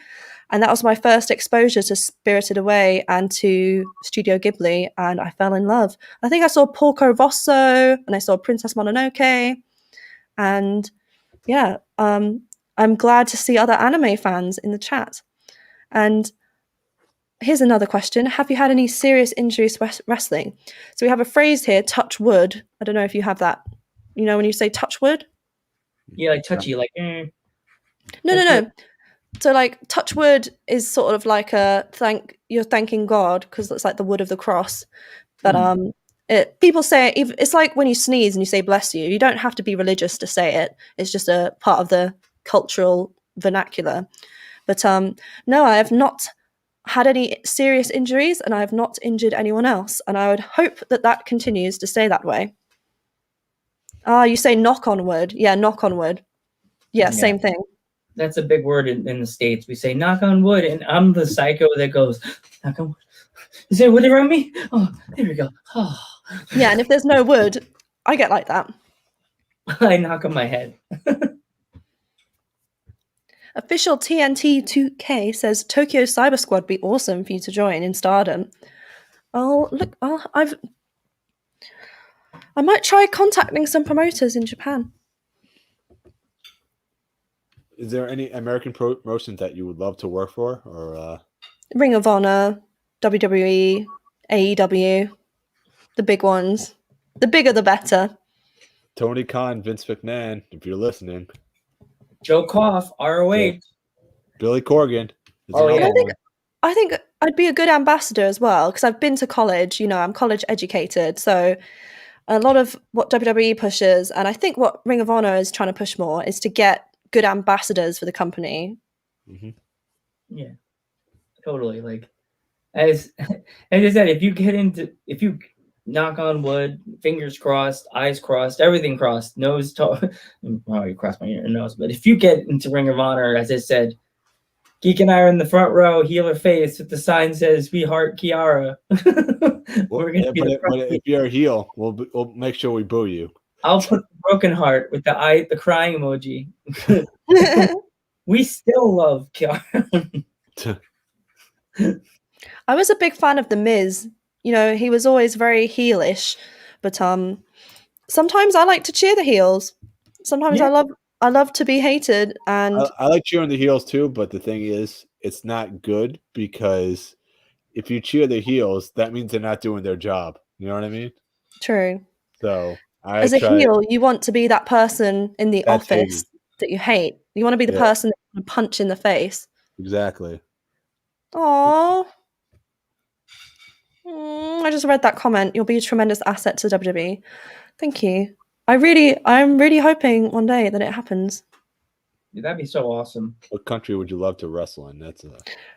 And that was my first exposure to Spirited Away and to Studio Ghibli, and I fell in love. I think I saw Porco Rosso, and I saw Princess Mononoke, and yeah, I'm glad to see other anime fans in the chat. And here's another question. Have you had any serious injuries wrestling? So we have a phrase here, touch wood. I don't know if you have that. You know when you say touch wood? Yeah, like touchy, like. No. So like touch wood is sort of like you're thanking God because it's like the wood of the cross. But people say it's like when you sneeze and you say bless you. You don't have to be religious to say it. It's just a part of the cultural vernacular. But no, I have not had any serious injuries, and I have not injured anyone else, and I would hope that continues to stay that way. You say knock on wood. Yeah, knock on wood. Yeah, same thing. That's a big word in the States. We say knock on wood, and I'm the psycho that goes, knock on wood. Is there wood around me? Oh, there we go. Oh. Yeah, and if there's no wood, I get like that. I knock on my head. Official TNT2K says Tokyo Cyber Squad be awesome for you to join in Stardom. I might try contacting some promoters in Japan. Is there any American promotions that you would love to work for, or Ring of Honor, WWE, AEW, the big ones. The bigger, the better. Tony Khan, Vince McMahon, if you're listening. Joe Koff, ROH. Billy Corgan. Oh, yeah. I think I'd be a good ambassador as well because I've been to college. You know, I'm college educated, so a lot of what WWE pushes, and I think what Ring of Honor is trying to push more, is to get good ambassadors for the company. Mm-hmm. Yeah, totally. Like, as I said, if you knock on wood, fingers crossed, eyes crossed, everything crossed, nose to well, you crossed my ear and nose, but if you get into Ring of Honor, as I said, Geek and I are in the front row, heel or face, with the sign says "We heart Kiara." We're gonna but if you're a heel, we'll make sure we boo you. I'll put the broken heart with the crying emoji. We still love Kiara. I was a big fan of The Miz. You know, he was always very heelish, but sometimes I like to cheer the heels. Sometimes Yeah. I love to be hated, and I like cheering the heels too, but the thing is, it's not good because if you cheer the heels, that means they're not doing their job. You know what I mean? true. So As a heel, you want to be that person in the office that you hate. You want to be the person that you punch in the face. Exactly. Aww. I just read that comment. You'll be a tremendous asset to WWE. Thank you. I'm really hoping one day that it happens. That'd be so awesome. What country would you love to wrestle in?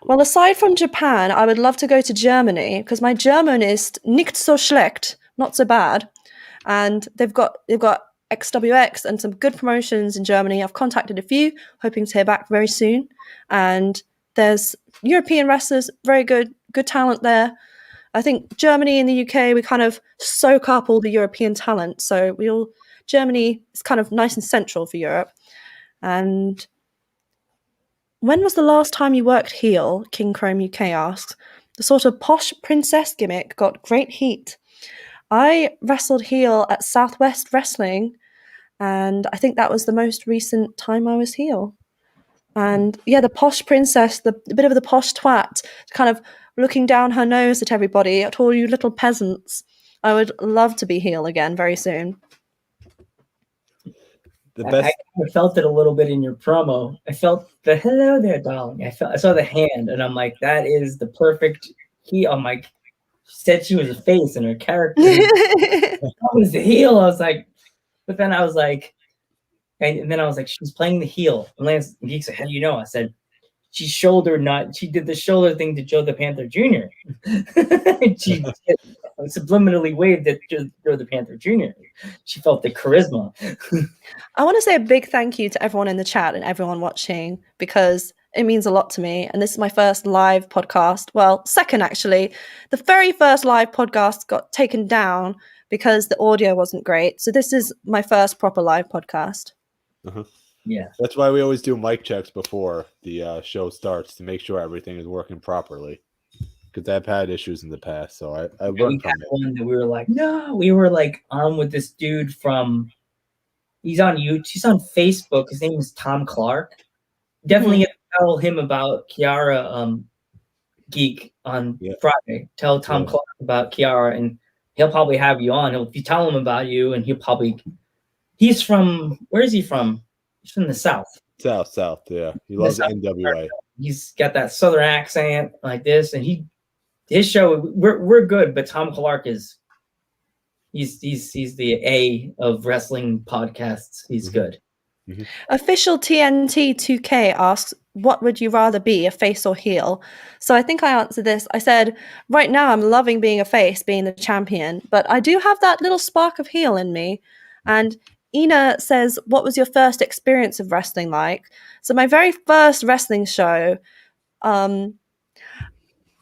Well, aside from Japan, I would love to go to Germany because my German is nicht so schlecht, not so bad, and they've got XWX and some good promotions in Germany. I've contacted a few, hoping to hear back very soon. And there's European wrestlers, very good talent there. I think Germany and the UK, we kind of soak up all the European talent. So Germany is kind of nice and central for Europe. And when was the last time you worked heel? King Chrome UK asks. The sort of posh princess gimmick got great heat. I wrestled heel at Southwest Wrestling, and I think that was the most recent time I was heel. And yeah, the posh princess, the bit of the posh twat, kind of looking down her nose at everybody, at all you little peasants. I would love to be heel again very soon. I felt it a little bit in your promo. I felt the hello there, darling. I saw the hand, and I'm like, that is the perfect heel. I'm like, she said she was a face in her character. I was the heel. I was like, but then I was like, and then I was like, she's playing the heel. And Lance Geek said, how do you know? I said, she did the shoulder thing to Joe the Panther Jr. She subliminally waved at Joe the Panther Jr. She felt the charisma. I want to say a big thank you to everyone in the chat and everyone watching because it means a lot to me. And this is my first live podcast. Well, second, actually. The very first live podcast got taken down because the audio wasn't great. So this is my first proper live podcast. Uh-huh. Yeah. That's why we always do mic checks before the show starts to make sure everything is working properly. Because I've had issues in the past, so I learned from it. One that we were like, no, we were like on with this dude from. He's on YouTube. He's on Facebook. His name is Tom Clark. Definitely tell him about Kiara Geek on Friday. Tell Tom Clark about Kiara, and he'll probably have you on. If you tell him about you, and he's from, where is he from? He's from the South. South, yeah. He loves NWA. He's got that Southern accent like this, and his show, we're good, but Tom Clark is he's the A of wrestling podcasts. He's good. Mm-hmm. Official TNT 2K asks, what would you rather be, a face or heel? So I think I answered this. I said, right now I'm loving being a face, being the champion, but I do have that little spark of heel in me. And Ina says, what was your first experience of wrestling like? So my very first wrestling show,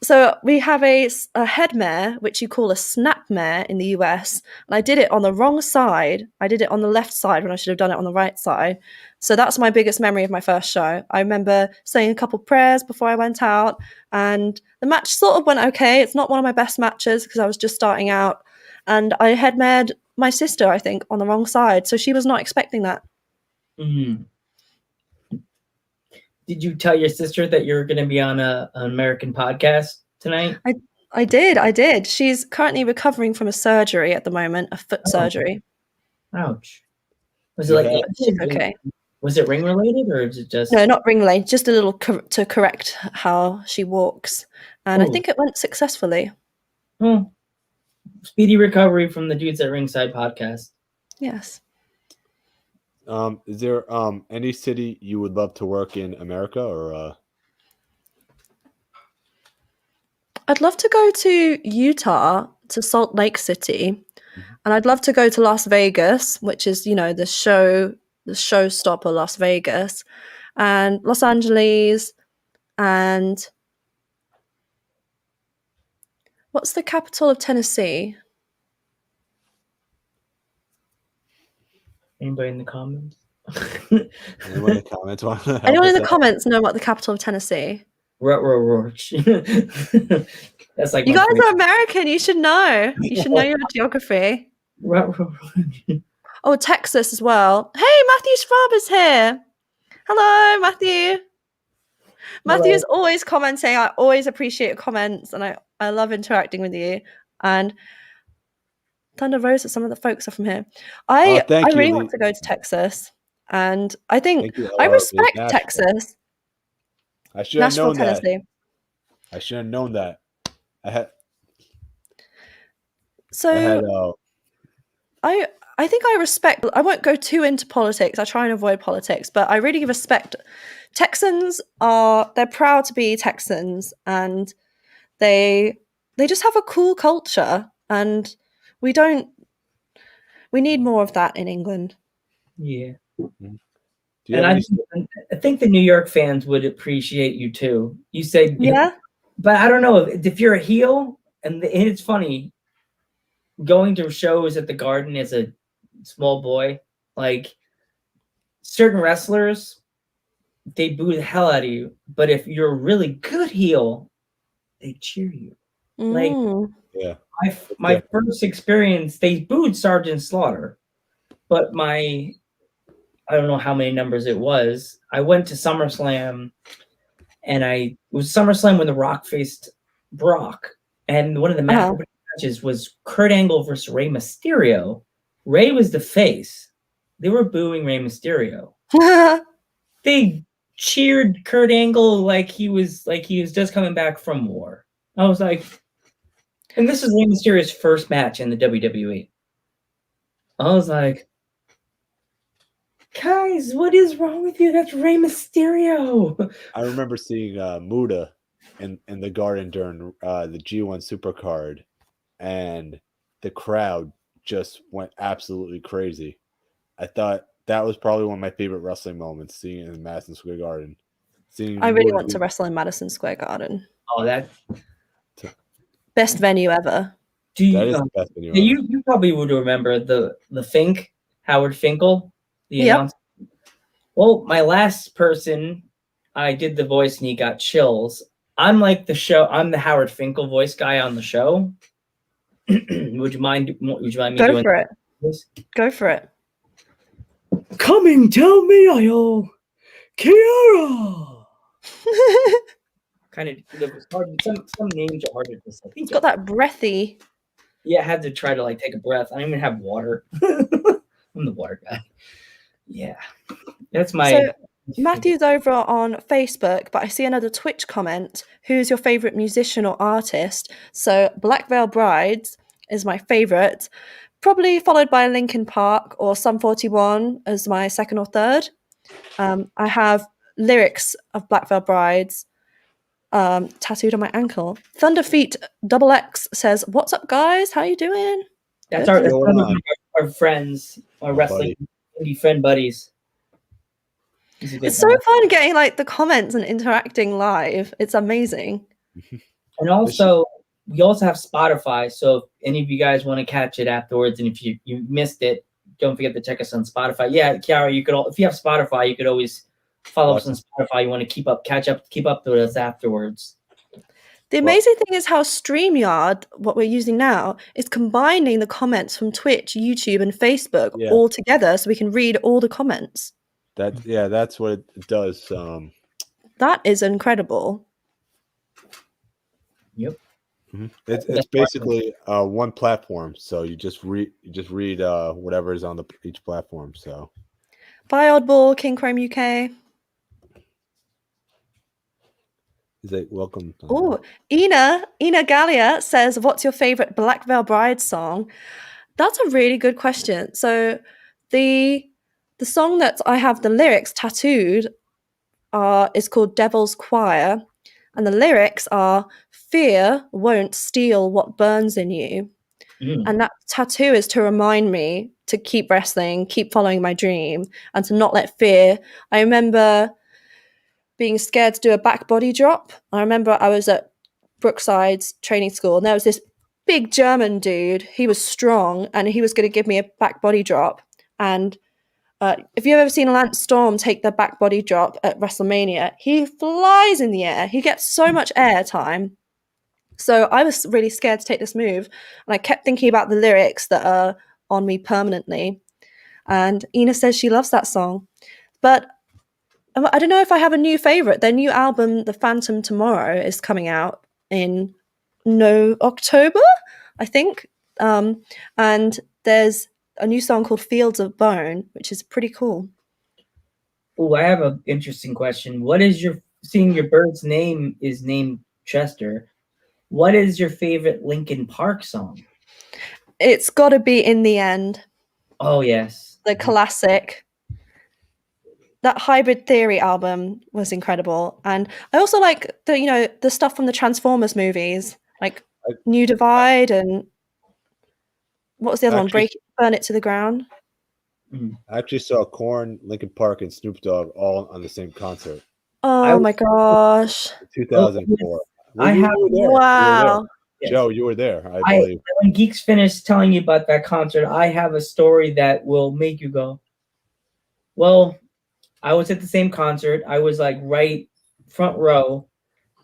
so we have a headmare, which you call a snapmare in the US, and I did it on the wrong side. I did it on the left side when I should have done it on the right side. So that's my biggest memory of my first show. I remember saying a couple prayers before I went out, and the match sort of went okay. It's not one of my best matches because I was just starting out, and I headmared my sister, I think, on the wrong side, so she was not expecting that. Mm-hmm. Did you tell your sister that you're going to be on an American podcast tonight? I did. She's currently recovering from a surgery at the moment, a foot surgery. Ouch. Was You it like had- She's okay. Was it ring related or is it just No, not ring lane, just a little to correct how she walks. And I Oh. think it went successfully. Oh, speedy recovery from the Dudes at Ringside podcast. Yes. Is there any city you would love to work in America or I'd love to go to Utah, to Salt Lake City, and I'd love to go to Las Vegas, which is, the showstopper Las Vegas, and Los Angeles, and what's the capital of Tennessee? Anybody in the comments? anyone in the comments want to help Anyone in us the out? comments know what the capital of Tennessee? Roach. That's like You my guys favorite. are American. You should know. You should know your geography. Roach. Oh, Texas as well. Hey, Matthew Schwab is here. Hello, Matthew. Matthew is always commenting. I always appreciate your comments, and I love interacting with you. And Thunder Rosa, some of the folks are from here. I Thank you, really Lee. want to go to Texas, and I think Thank you, I LR, respect Nashville. Texas. I should have Nashville, known that. Tennessee. I should have known that. I had. So I think I respect. I won't go too into politics. I try and avoid politics, but I really respect Texans. They're proud to be Texans, and they just have a cool culture, and we need more of that in England. Yeah. Do you And have I think the New York fans would appreciate you too. You said, Yeah. but I don't know if you're a heel, and it's funny going to shows at the Garden as a small boy, like certain wrestlers, they boo the hell out of you. But if you're a really good heel, they cheer you. Like yeah. my first experience, they booed Sergeant Slaughter, but I don't know how many numbers it was. I went to SummerSlam, and it was SummerSlam when The Rock faced Brock, and one of the matches was Kurt Angle versus Rey Mysterio. Rey was the face. They were booing Rey Mysterio. They cheered Kurt Angle like he was just coming back from war. I was like, and this is Rey Mysterio's first match in the WWE. I was like, guys, what is wrong with you? That's Rey Mysterio. I remember seeing Muda in the Garden during the G1 Supercard, and the crowd just went absolutely crazy. I thought that was probably one of my favorite wrestling moments, seeing it in Madison Square Garden. I really want to wrestle in Madison Square Garden. Oh, that best venue ever. That is the best venue ever. You probably would remember the Fink, Howard Finkel, the announcer. Well, my last person, I did the voice and he got chills. I'm like I'm the Howard Finkel voice guy on the show. Would you mind me doing this? Go for it. Coming, tell me I owe Kiara. Kind of hard. Some names are harder to say. He's got that breathy. Yeah, I had to try to take a breath. I don't even have water. I'm the water guy. Yeah, that's my. So Matthew's over on Facebook, but I see another Twitch comment. Who's your favorite musician or artist? So Black Veil Brides is my favorite, probably followed by Linkin Park or Sum 41 as my second or third. I have lyrics of Black Veil Brides tattooed on my ankle. Thunderfeet XX says, "What's up, guys? How you doing?" That's our friends, our wrestling indie friend buddies. It's so fun getting the comments and interacting live. It's amazing. And also, we also have Spotify. So if any of you guys want to catch it afterwards, and if you missed it, don't forget to check us on Spotify. Yeah, Kiara, if you have Spotify, you could always follow us on Spotify. You want to keep up with us afterwards. The amazing thing is how StreamYard, what we're using now, is combining the comments from Twitch, YouTube, and Facebook all together, so we can read all the comments. That's what it does. That is incredible. Yep. Mm-hmm. It's basically one platform, so you just read whatever is on each platform. So Bye, Oddball, King Chrome UK. He's like, welcome. Oh, Ina Gallia says, "What's your favorite Black Veil Bride song?" That's a really good question. So, the song that I have the lyrics tattooed is called Devil's Choir, and the lyrics are "Fear won't steal what burns in you." And that tattoo is to remind me to keep wrestling, keep following my dream, and to not let fear. I remember being scared to do a back body drop. I remember I was at Brookside's training school, and there was this big German dude. He was strong, and he was going to give me a back body drop. And if you've ever seen Lance Storm take the back body drop at WrestleMania, he flies in the air. He gets so much air time. So I was really scared to take this move, and I kept thinking about the lyrics that are on me permanently. And Ina says she loves that song. But I don't know if I have a new favorite. Their new album, The Phantom Tomorrow, is coming out in October, I think. And there's a new song called Fields of Bone, which is pretty cool. Oh, I have an interesting question. What is seeing your bird's name is named Chester? What is your favorite Linkin Park song? It's got to be In the End. Oh, yes. The classic. That Hybrid Theory album was incredible. And I also like the stuff from the Transformers movies, like New Divide and what was the other one? Burn It to the Ground. I actually saw Korn, Linkin Park, and Snoop Dogg all on the same concert. Oh my gosh. 2004. Wow. Yes. Joe, you were there, I believe. When Geeks finished telling you about that concert, I have a story that will make you go, well, I was at the same concert. I was like right front row.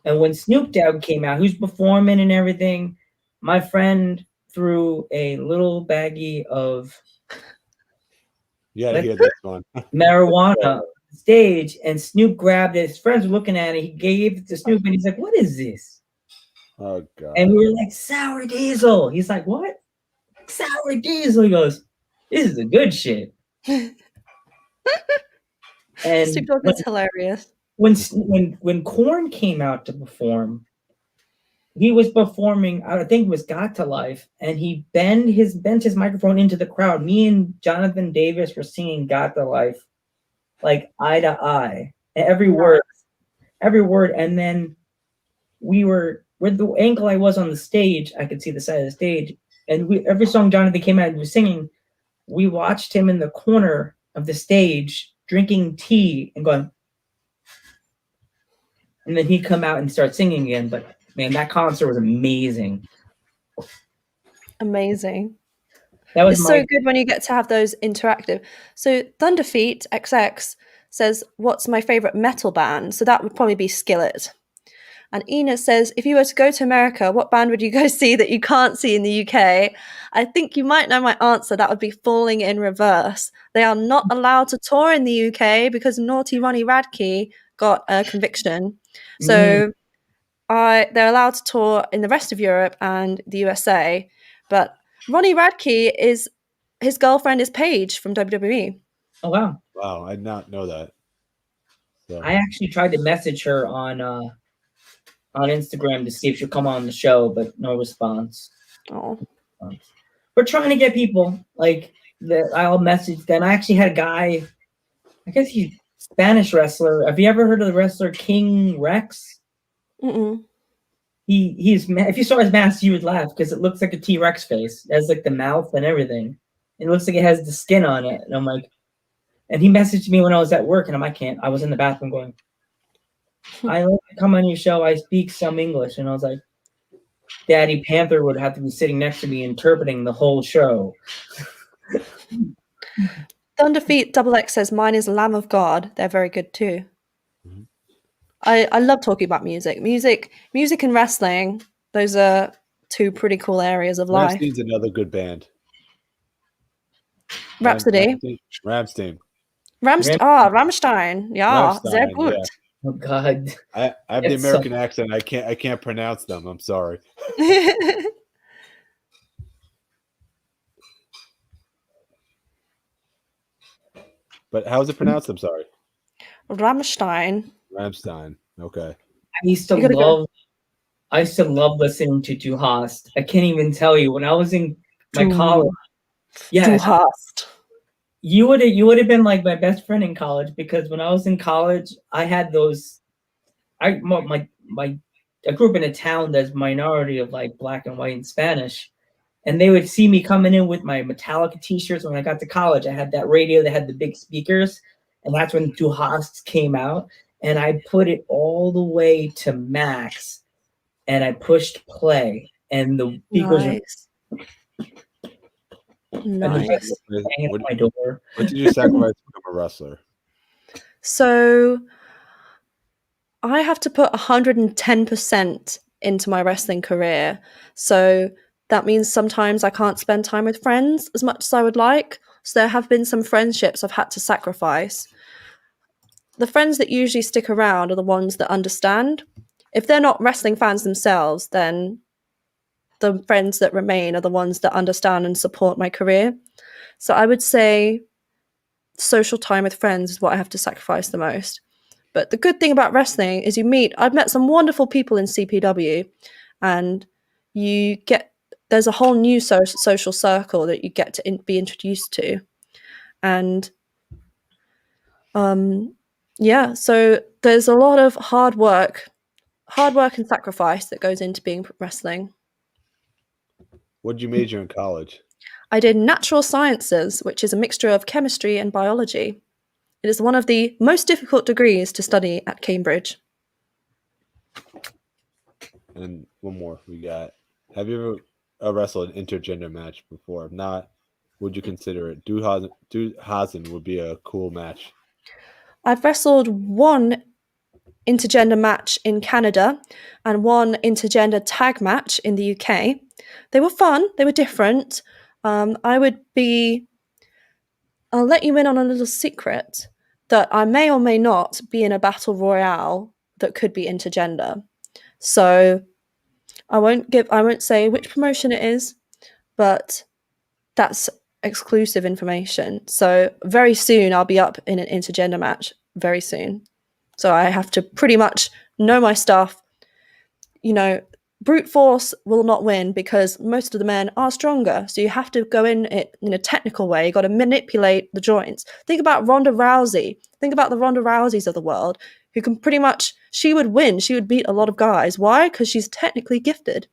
And when Snoop Dogg came out, who's performing and everything, my friend threw a little baggie of You gotta hear this one. marijuana on the stage, and Snoop grabbed it. His friends were looking at it. He gave it to Snoop, and he's like, "What is this?" Oh god. And we were like, "Sour Diesel." He's like, "What? Sour Diesel?" He goes, "This is the good shit." And Snoop Dogg is hilarious. When Korn came out to perform, he was performing, I think it was Got to Life, and he bent his microphone into the crowd. Me and Jonathan Davis were singing Got to Life like eye to eye. Every word. And then we were where the angle I was on the stage, I could see the side of the stage. And every song Jonathan came out and was singing, we watched him in the corner of the stage drinking tea and going, and then he'd come out and start singing again. But man, that concert was amazing. Amazing. That was so good when you get to have those interactive. So Thunderfeet XX says, "What's my favorite metal band?" So that would probably be Skillet. And Ina says, "If you were to go to America, what band would you go see that you can't see in the UK?" I think you might know my answer. That would be Falling in Reverse. They are not allowed to tour in the UK because naughty Ronnie Radke got a conviction. So they're allowed to tour in the rest of Europe and the USA. But Ronnie Radke his girlfriend is Paige from WWE. Oh, wow. Wow, I did not know that. So. I actually tried to message her on Instagram to see if she'll come on the show, but no response. Oh. We're trying to get people like that. I'll message them. I actually had a guy, I guess he's Spanish wrestler. Have you ever heard of the wrestler King Rex? Mm-mm. He's if you saw his mask, you would laugh because it looks like a T-Rex face. It has like the mouth and everything. It looks like it has the skin on it. And I'm like, and he messaged me when I was at work, and I was in the bathroom going, "I like to come on your show. I speak some English." And I was like, Daddy Panther would have to be sitting next to me interpreting the whole show. Thunderfeet XX says, "Mine is Lamb of God." They're very good too. Mm-hmm. I love talking about music and wrestling. Those are two pretty cool areas of life. Rammstein's another good band. Rhapsody. Rammstein. Rammstein. Yeah, sehr gut. Yeah. Oh God. I have the American accent. I can't pronounce them. I'm sorry. But how's it pronounced? I'm sorry. Rammstein. Ramstein. Okay. I used to You gotta go love listening to Du Hast. I can't even tell you when I was in my college. Du Yes, hast. you would have been like my best friend in college because when I was in college, I had those. I grew up in a town that's minority of like black and white and Spanish, and they would see me coming in with my Metallica t-shirts. When I got to college, I had that radio that had the big speakers, and that's when Du Hast came out, and I put it all the way to max, and I pushed play, and the speakers were Nice. and the Nice. banging at my door. What did you sacrifice to become a wrestler? So I have to put 110% into my wrestling career. So that means sometimes I can't spend time with friends as much as I would like. So there have been some friendships I've had to sacrifice. The friends that usually stick around are the ones that understand. If they're not wrestling fans themselves, then the friends that remain are the ones that understand and support my career. So I would say social time with friends is what I have to sacrifice the most. But the good thing about wrestling is I've met some wonderful people in CPW, and there's a whole new social circle that you get to be introduced to. And yeah, so there's a lot of hard work and sacrifice that goes into being wrestling. What did you major in college? I did natural sciences, which is a mixture of chemistry and biology. It is one of the most difficult degrees to study at Cambridge. And one more we got. Have you ever wrestled an intergender match before? If not, would you consider it? Du Hasen would be a cool match. I've wrestled one intergender match in Canada and one intergender tag match in the UK. They were fun. They were different. I'll let you in on a little secret that I may or may not be in a battle royale that could be intergender. So I won't say which promotion it is, but that's exclusive information. So very soon I'll be up in an intergender match very soon. So I have to pretty much know my stuff. Brute force will not win because most of the men are stronger. So you have to go in it in a technical way. You got to manipulate the joints. Think about Ronda Rousey. Think about the Ronda Rouseys of the world who can she would win. She would beat a lot of guys. Why? Because she's technically gifted.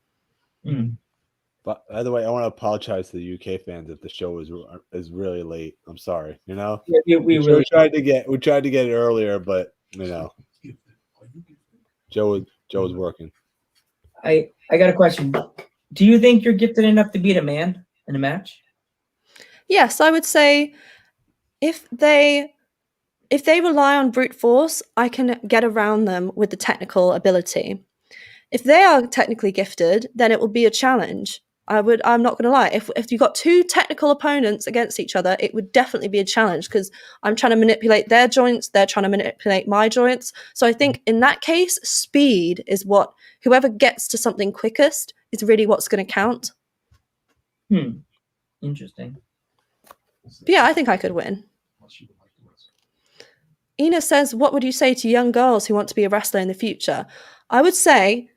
But by the way, I want to apologize to the UK fans if the show is really late. I'm sorry. We tried to get it earlier, but Joe was working. I got a question. Do you think you're gifted enough to beat a man in a match? Yes, I would say if they rely on brute force, I can get around them with the technical ability. If they are technically gifted, then it will be a challenge. I'm not going to lie. If you got two technical opponents against each other, it would definitely be a challenge because I'm trying to manipulate their joints, they're trying to manipulate my joints. So I think in that case, speed is whoever gets to something quickest is really what's going to count. Interesting. But yeah, I think I could win. Ina says, what would you say to young girls who want to be a wrestler in the future? I would say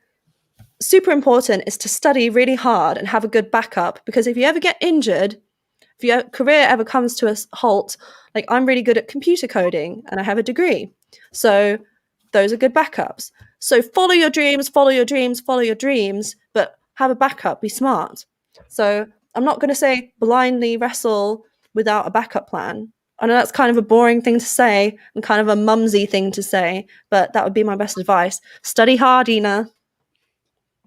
super important is to study really hard and have a good backup, because if you ever get injured, if your career ever comes to a halt, like I'm really good at computer coding and I have a degree. So those are good backups. So follow your dreams, but have a backup, be smart. So I'm not going to say blindly wrestle without a backup plan. I know that's kind of a boring thing to say and kind of a mumsy thing to say, but that would be my best advice. Study hard, Ina.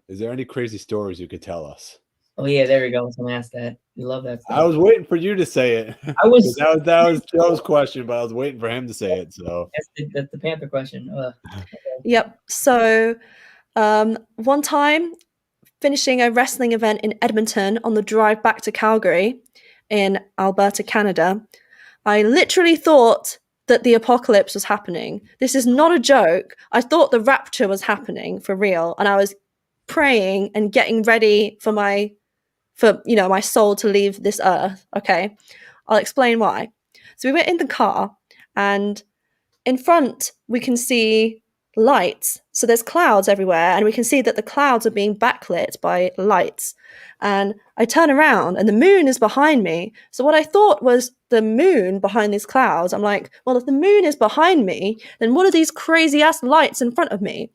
Is there any crazy stories you could tell us? Oh yeah, there we go. Someone asked that. We love that stuff. I was waiting for you to say it. That was Joe's question, but I was waiting for him to say it. So that's the Panther question. Yep. So one time, finishing a wrestling event in Edmonton on the drive back to Calgary in Alberta, Canada, I literally thought that the apocalypse was happening. This is not a joke. I thought the rapture was happening for real, and I was praying and getting ready for my soul to leave this earth. Okay, I'll explain why. So we were in the car, and in front we can see lights. So there's clouds everywhere, and we can see that the clouds are being backlit by lights. And I turn around and the moon is behind me. So what I thought was the moon behind these clouds, I'm like, well, if the moon is behind me, then what are these crazy ass lights in front of me?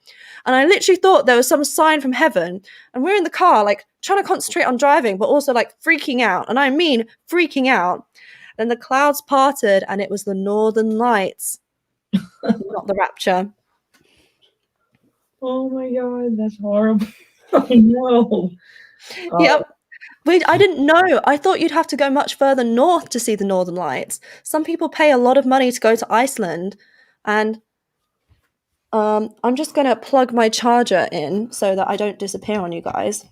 And I literally thought there was some sign from heaven. And we're in the car, like trying to concentrate on driving, but also like freaking out. And I mean freaking out. Then the clouds parted and it was the Northern Lights, not the Rapture. Oh my god, that's horrible. Oh no. Yep. I didn't know. I thought you'd have to go much further north to see the Northern Lights. Some people pay a lot of money to go to Iceland, and I'm just gonna plug my charger in so that I don't disappear on you guys.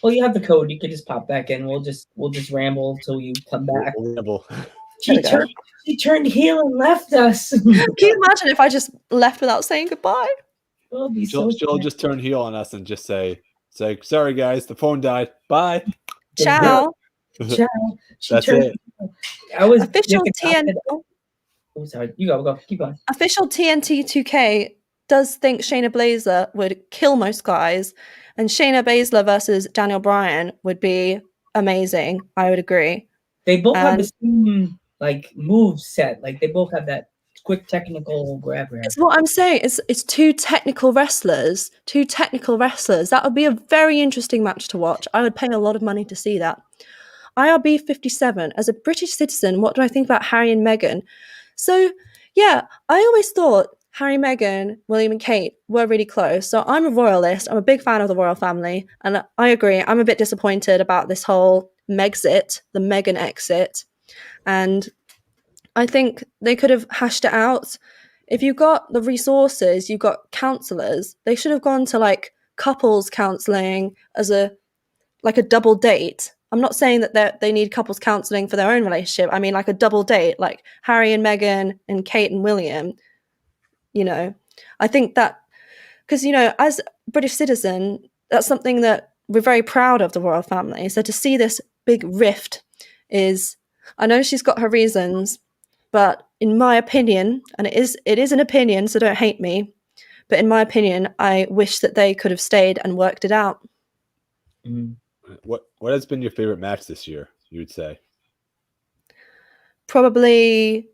Well, you have the code. You can just pop back in. We'll just ramble till you come back. Ramble. She turned heel and left us. Can you imagine if I just left without saying goodbye? She'll just turn heel on us and just say, sorry guys, the phone died. Bye. Ciao. Ciao. That's it. I was Official TNT. Oh, sorry. You go. Keep going. Official TNT 2K does think Shayna Baszler would kill most guys, and Shayna Baszler versus Daniel Bryan would be amazing. I would agree. They both have the same move set. Like they both have that quick technical grab. It's what I'm saying. It's two technical wrestlers. That would be a very interesting match to watch. I would pay a lot of money to see that. IRB 57. As a British citizen, what do I think about Harry and Meghan? So, yeah, I always thought Harry, Meghan, William and Kate were really close. So I'm a royalist. I'm a big fan of the royal family. And I agree. I'm a bit disappointed about this whole Megxit, the Meghan exit. And I think they could have hashed it out. If you got the resources, you got counselors, they should have gone to like couples counseling as a double date. I'm not saying that they need couples counseling for their own relationship. I mean like a double date, like Harry and Meghan and Kate and William. You know, I think that because, as a British citizen, that's something that we're very proud of, the royal family. So to see this big rift is, I know she's got her reasons, but in my opinion, and it is an opinion, so don't hate me, but in my opinion, I wish that they could have stayed and worked it out. Mm. What has been your favorite match this year, you would say? Probably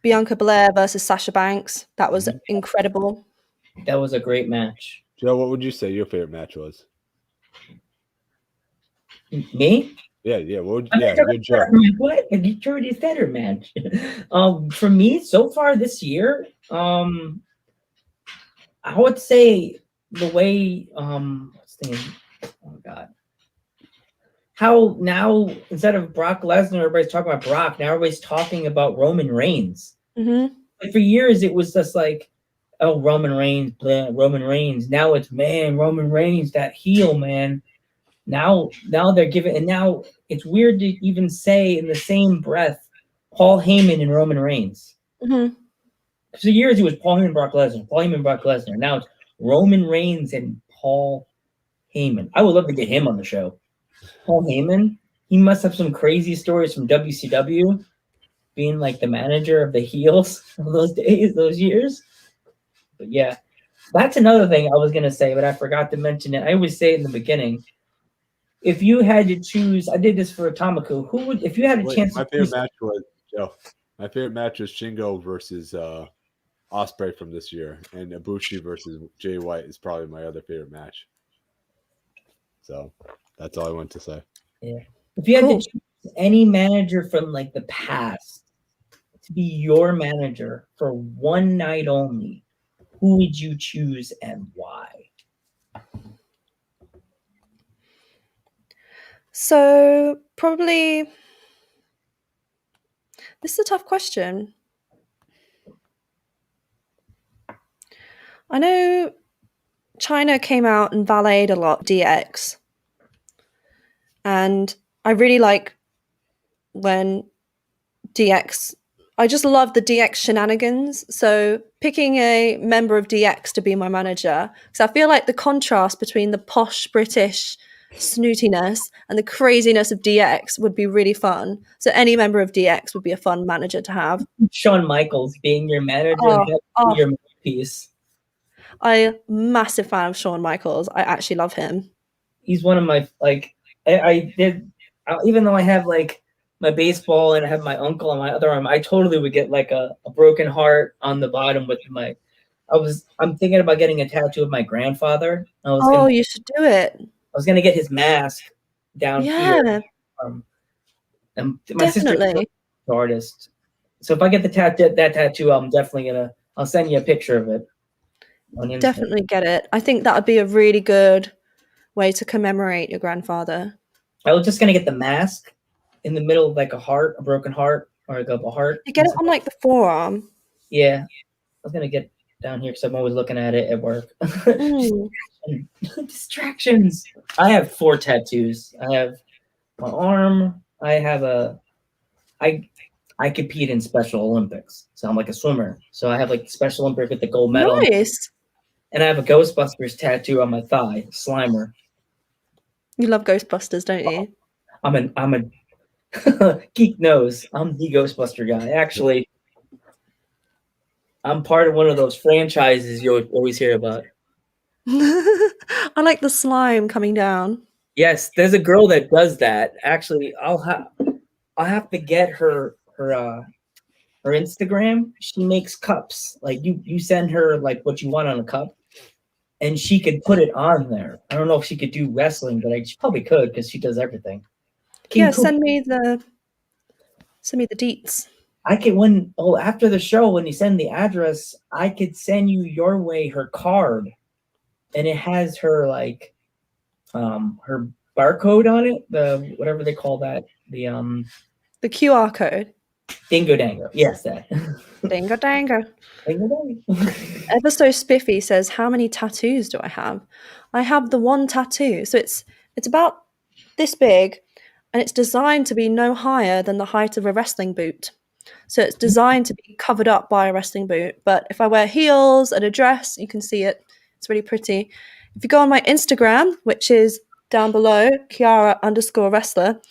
Bianca Belair versus Sasha Banks. That was incredible. That was a great match. Joe, what would you say your favorite match was? Me? Yeah. What? You already said her match. For me, so far this year, I would say the way what's the name? Oh god. How now instead of Brock Lesnar, everybody's talking about Brock. Now everybody's talking about Roman Reigns. Mm-hmm. Like for years, it was just like, oh, Roman Reigns, blah, Roman Reigns. Now it's Roman Reigns, that heel man. Now they're giving, and now it's weird to even say in the same breath, Paul Heyman and Roman Reigns. Mm-hmm. For years it was Paul Heyman, Brock Lesnar. Now it's Roman Reigns and Paul Heyman. I would love to get him on the show. Paul Heyman, he must have some crazy stories from WCW, being like the manager of the heels of those days, those years. But yeah, that's another thing I was gonna say, but I forgot to mention it. I always say it in the beginning. If you had to choose, I did this for Atomico. Who would, if you had a chance? My favorite match was Joe. My favorite match was Shingo versus Ospreay from this year, and Ibushi versus Jay White is probably my other favorite match. So that's all I want to say. Yeah. If you had to choose any manager from like the past to be your manager for one night only, who would you choose and why? So probably, this is a tough question. I know China came out and valeted a lot DX. And I really like when DX, I just love the DX shenanigans. So picking a member of DX to be my manager, because I feel like the contrast between the posh British snootiness and the craziness of DX would be really fun. So any member of DX would be a fun manager to have. Shawn Michaels being your manager and Oh, oh, your piece. I'm a massive fan of Shawn Michaels. I actually love him. He's one of my I did even though I have like my baseball and I have my uncle on my other arm, I totally would get like a broken heart on the bottom with my. I'm thinking about getting a tattoo of my grandfather. You should do it. I was gonna get his mask down here. And my sister's an artist, so if I get that tattoo, I'll send you a picture of it. Definitely get it. I think that would be a really good way to commemorate your grandfather. I was just gonna get the mask in the middle of like a heart, a broken heart, or like a heart. You get it on like the forearm. Yeah, I was gonna get down here because I'm always looking at it at work. Distractions. I have 4 tattoos. I have my arm. I have I compete in Special Olympics, so I'm like a swimmer. So I have like the Special Olympic with the gold medal. Nice. And I have a Ghostbusters tattoo on my thigh, Slimer. You love Ghostbusters, don't you? I'm a geek knows. I'm the Ghostbuster guy. Actually, I'm part of one of those franchises you always hear about. I like the slime coming down. Yes, there's a girl that does that. Actually, I'll have to get her Instagram. She makes cups. Like you send her like what you want on a cup, and she could put it on there. I don't know if she could do wrestling, but she probably could because she does everything. Send me the deets. I could after the show when you send the address, I could send you your way her card, and it has her like her barcode on it, the whatever they call that, the QR code. Dingo Dango. Yes, that. Dingo Dango. Dingo Dango. Ever So Spiffy says, how many tattoos do I have? I have the one tattoo. So it's about this big, and it's designed to be no higher than the height of a wrestling boot. So it's designed to be covered up by a wrestling boot. But if I wear heels and a dress, you can see it. It's really pretty. If you go on my Instagram, which is down below, Kiara_wrestler,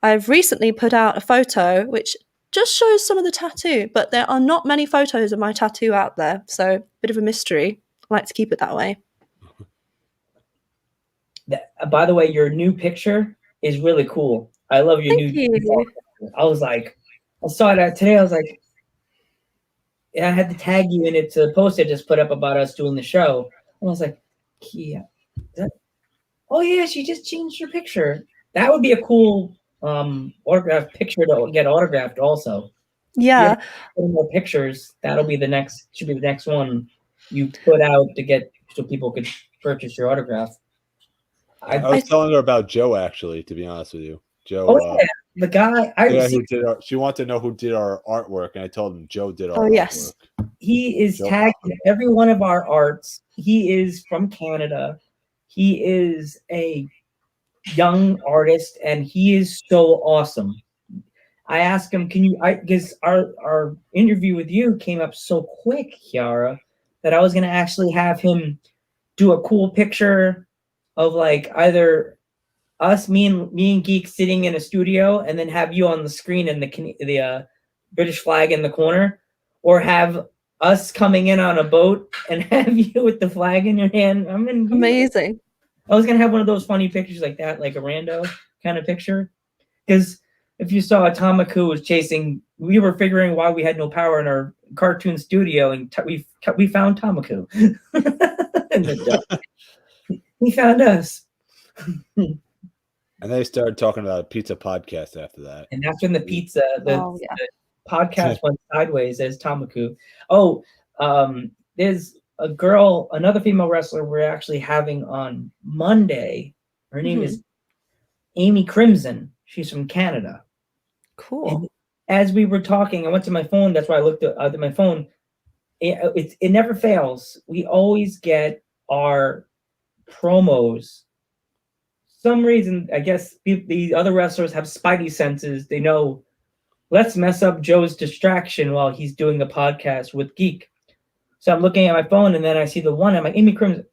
I've recently put out a photo which just shows some of the tattoo, but there are not many photos of my tattoo out there. So a bit of a mystery. I like to keep it that way. By the way, your new picture is really cool. I love your Thank you. I was like, I saw it today. I was like, I had to tag you in it to post it. Just put up about us doing the show. And I was like, Kia, oh yeah, she just changed her picture. That would be a cool autographed picture to get autographed. Also, yeah, more pictures. Should be the next one you put out to get so people could purchase your autograph. I was telling her about Joe, actually, to be honest with you. Joe, the guy. She wanted to know who did our artwork, and I told him Joe did our artwork. Yes. He is tagged in every one of our arts. He is from Canada. He is a young artist, and he is so awesome. I asked him, because our interview with you came up so quick, Kiara, that I was going to actually have him do a cool picture of like either us, me and Geek sitting in a studio, and then have you on the screen and the British flag in the corner, or have us coming in on a boat and have you with the flag in your hand. Amazing. I was gonna have one of those funny pictures like that, like a rando kind of picture. Because if you saw Tamaku was chasing, we were figuring why we had no power in our cartoon studio, and we found Tamaku. He found us. And they started talking about a pizza podcast after that. And that's when the podcast went sideways as Tamaku. Oh, there's a girl, another female wrestler we're actually having on Monday. Her name is Amy Crimson. She's from Canada. Cool. And as we were talking, I went to my phone. That's why I looked at my phone. It never fails. We always get our promos. Some reason, I guess the other wrestlers have spidey senses. They know, let's mess up Joe's distraction while he's doing a podcast with Geek. So I'm looking at my phone, and then I see the one. I'm like, Amy Crimson.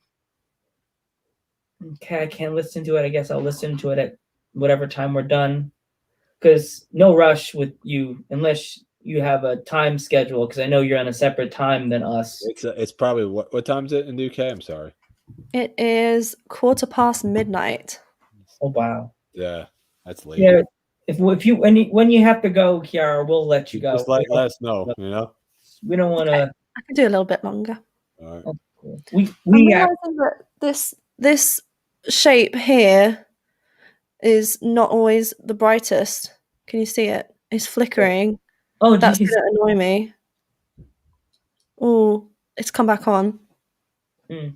Okay, I can't listen to it. I guess I'll listen to it at whatever time we're done. Because no rush with you unless you have a time schedule. Because I know you're on a separate time than us. It's probably what time is it in the UK? I'm sorry. It is midnight. Oh wow. Yeah, that's late. Yeah. If you when you have to go, Kiara, we'll let you go. Just let us know. You know. We don't want to. Okay. I can do a little bit longer. All right. Oh, cool. I'm realizing that this shape here is not always the brightest. Can you see it? It's flickering. Oh, That's geez. gonna annoy me. Oh, it's come back on. Mm.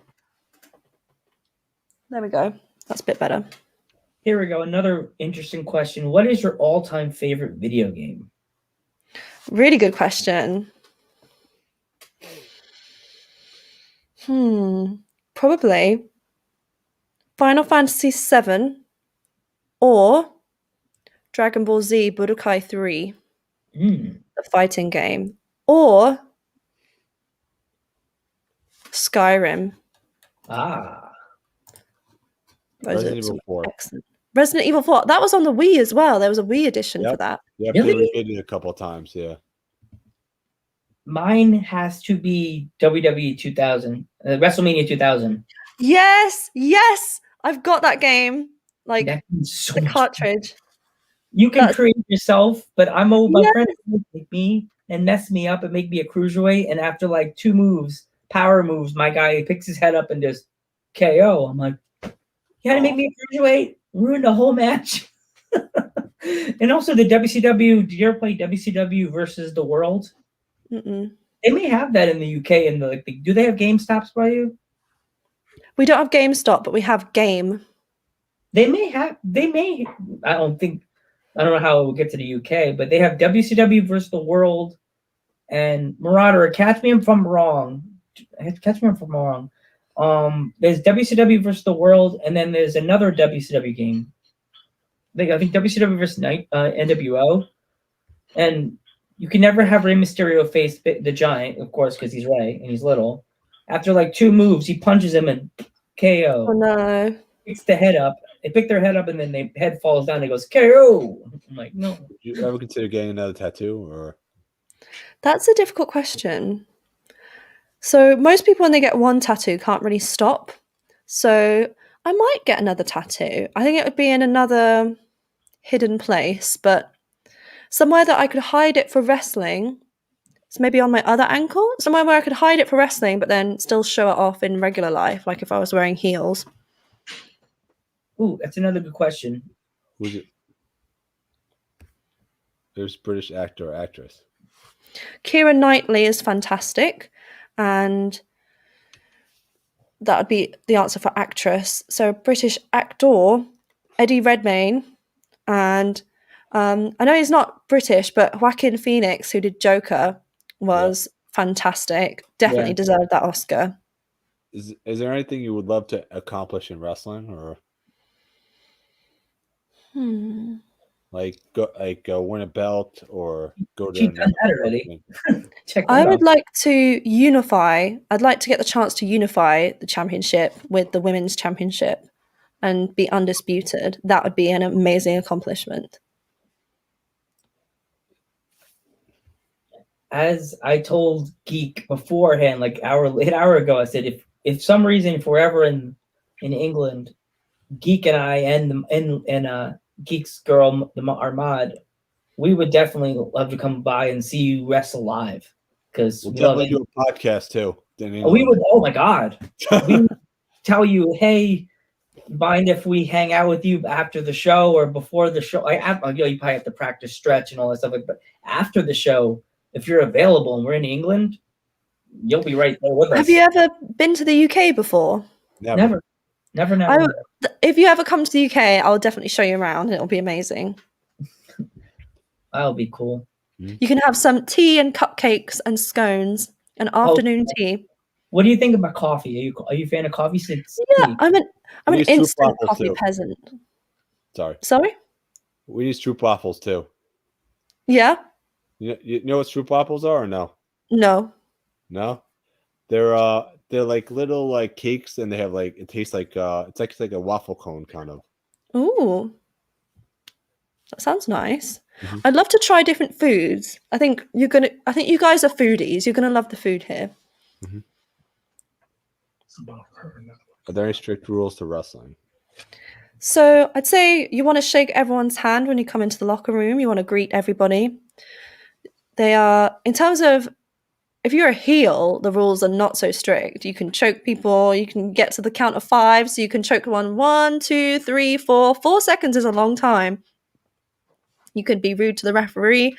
There we go. That's a bit better. Here we go. Another interesting question. What is your all-time favorite video game? Really good question. Probably Final Fantasy VII or Dragon Ball Z Budokai 3, Mm. the fighting game, or Skyrim. Ah. Those Resident are Evil some 4. excellent. Resident Evil 4. That was on the Wii as well. There was a Wii edition for Yep. that. Yep, Really? they redid it a couple of times. Yeah. Mine has to be WWE 2000, WrestleMania 2000. Yes, yes, I've got that game. Like That game's so the much cartridge. You can That's create yourself, but my yes. friend would take me and mess me up and make me a cruiserweight. And after like 2 moves, power moves, my guy picks his head up and just KO. I'm like, you had to make me a cruiserweight, ruined the whole match. And also the WCW. Did you ever play WCW versus the World? Mm-mm. They may have that in the UK. And do they have GameStops by you? We don't have GameStop, but we have Game. They may have. They may. I don't think. I don't know how it will get to the UK, but they have WCW versus the World and Marauder. Catch me if I'm wrong. Catch me if I'm wrong. There's WCW versus the World, and then there's another WCW game. I think WCW versus NWO, and you can never have Rey Mysterio face the Giant, of course, because he's Rey and he's little. After like 2 moves, he punches him and KO. Oh no. Picks the head up. They pick their head up, and then the head falls down. And it goes KO. I'm like, no. Would you ever consider getting another tattoo, or? That's a difficult question. So most people when they get one tattoo can't really stop. So I might get another tattoo. I think it would be in another hidden place, but somewhere that I could hide it for wrestling. So maybe on my other ankle, somewhere where I could hide it for wrestling, but then still show it off in regular life, like if I was wearing heels. Ooh, that's another good question. Who's it? There's British actor or actress. Keira Knightley is fantastic, and that would be the answer for actress. So British actor, Eddie Redmayne, and I know he's not British, but Joaquin Phoenix, who did Joker, was fantastic. Definitely deserved that Oscar. Is there anything you would love to accomplish in wrestling, or like go win a belt, or go to You've done that already. Check that I out. would like to unify. I'd like to get the chance to unify the championship with the women's championship and be undisputed. That would be an amazing accomplishment. As I told Geek beforehand, like an hour ago, I said if some reason if we're ever in England, Geek and I and Geek's girl, our mod, we would definitely love to come by and see you wrestle live because we'll we love definitely it. do a podcast too. We would. Oh my god, we would tell you, hey, mind if we hang out with you after the show or before the show? You probably have to practice stretch and all that stuff, but after the show, if you're available and we're in England, you'll be right there with us. Have you ever been to the UK before? Never. If you ever come to the UK, I'll definitely show you around. It'll be amazing. That'll be cool. You can have some tea and cupcakes and scones and afternoon tea. What do you think about coffee? Are you a fan of coffee? Yeah, I'm an instant coffee peasant. Sorry? We use stroopwafels too. Yeah. You know what stroopwafels are, or no? No. No? They're they're like little like cakes, and they have like it tastes like it's like a waffle cone kind of. Ooh, that sounds nice. Mhm. I'd love to try different foods. I think you guys are foodies. You're gonna love the food here. Mhm. Are there any strict rules to wrestling? So I'd say you want to shake everyone's hand when you come into the locker room. You want to greet everybody. They are, in terms of, if you're a heel, the rules are not so strict. You can choke people. You can get to the count of 5, so you can choke one, 2, 3, 4. 4 seconds is a long time. You could be rude to the referee.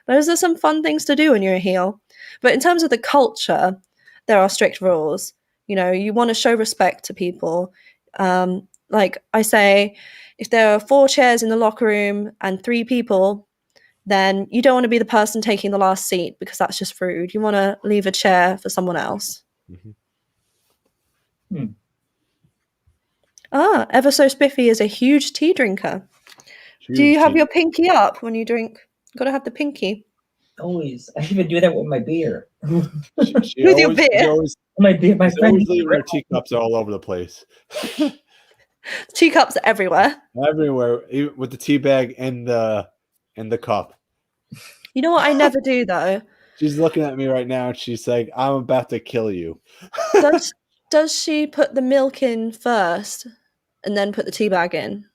Those are some fun things to do when you're a heel. But in terms of the culture, there are strict rules. You want to show respect to people. Like I say, if there are 4 chairs in the locker room and 3 people, then you don't want to be the person taking the last seat because that's just rude. You want to leave a chair for someone else. Mhm. Ever So Spiffy is a huge tea drinker. Do Huge you have tea- your pinky up when you drink? Got to have the pinky. Always. I even do that with my beer. She With your always, she's beer? always, My beer, my she's friend. always leaving her teacups all over the place, Teacups are everywhere. everywhere, even with the tea bag and the cup. You know what I never do though? She's looking at me right now, and she's like, "I'm about to kill you." Does she put the milk in first and then put the tea bag in?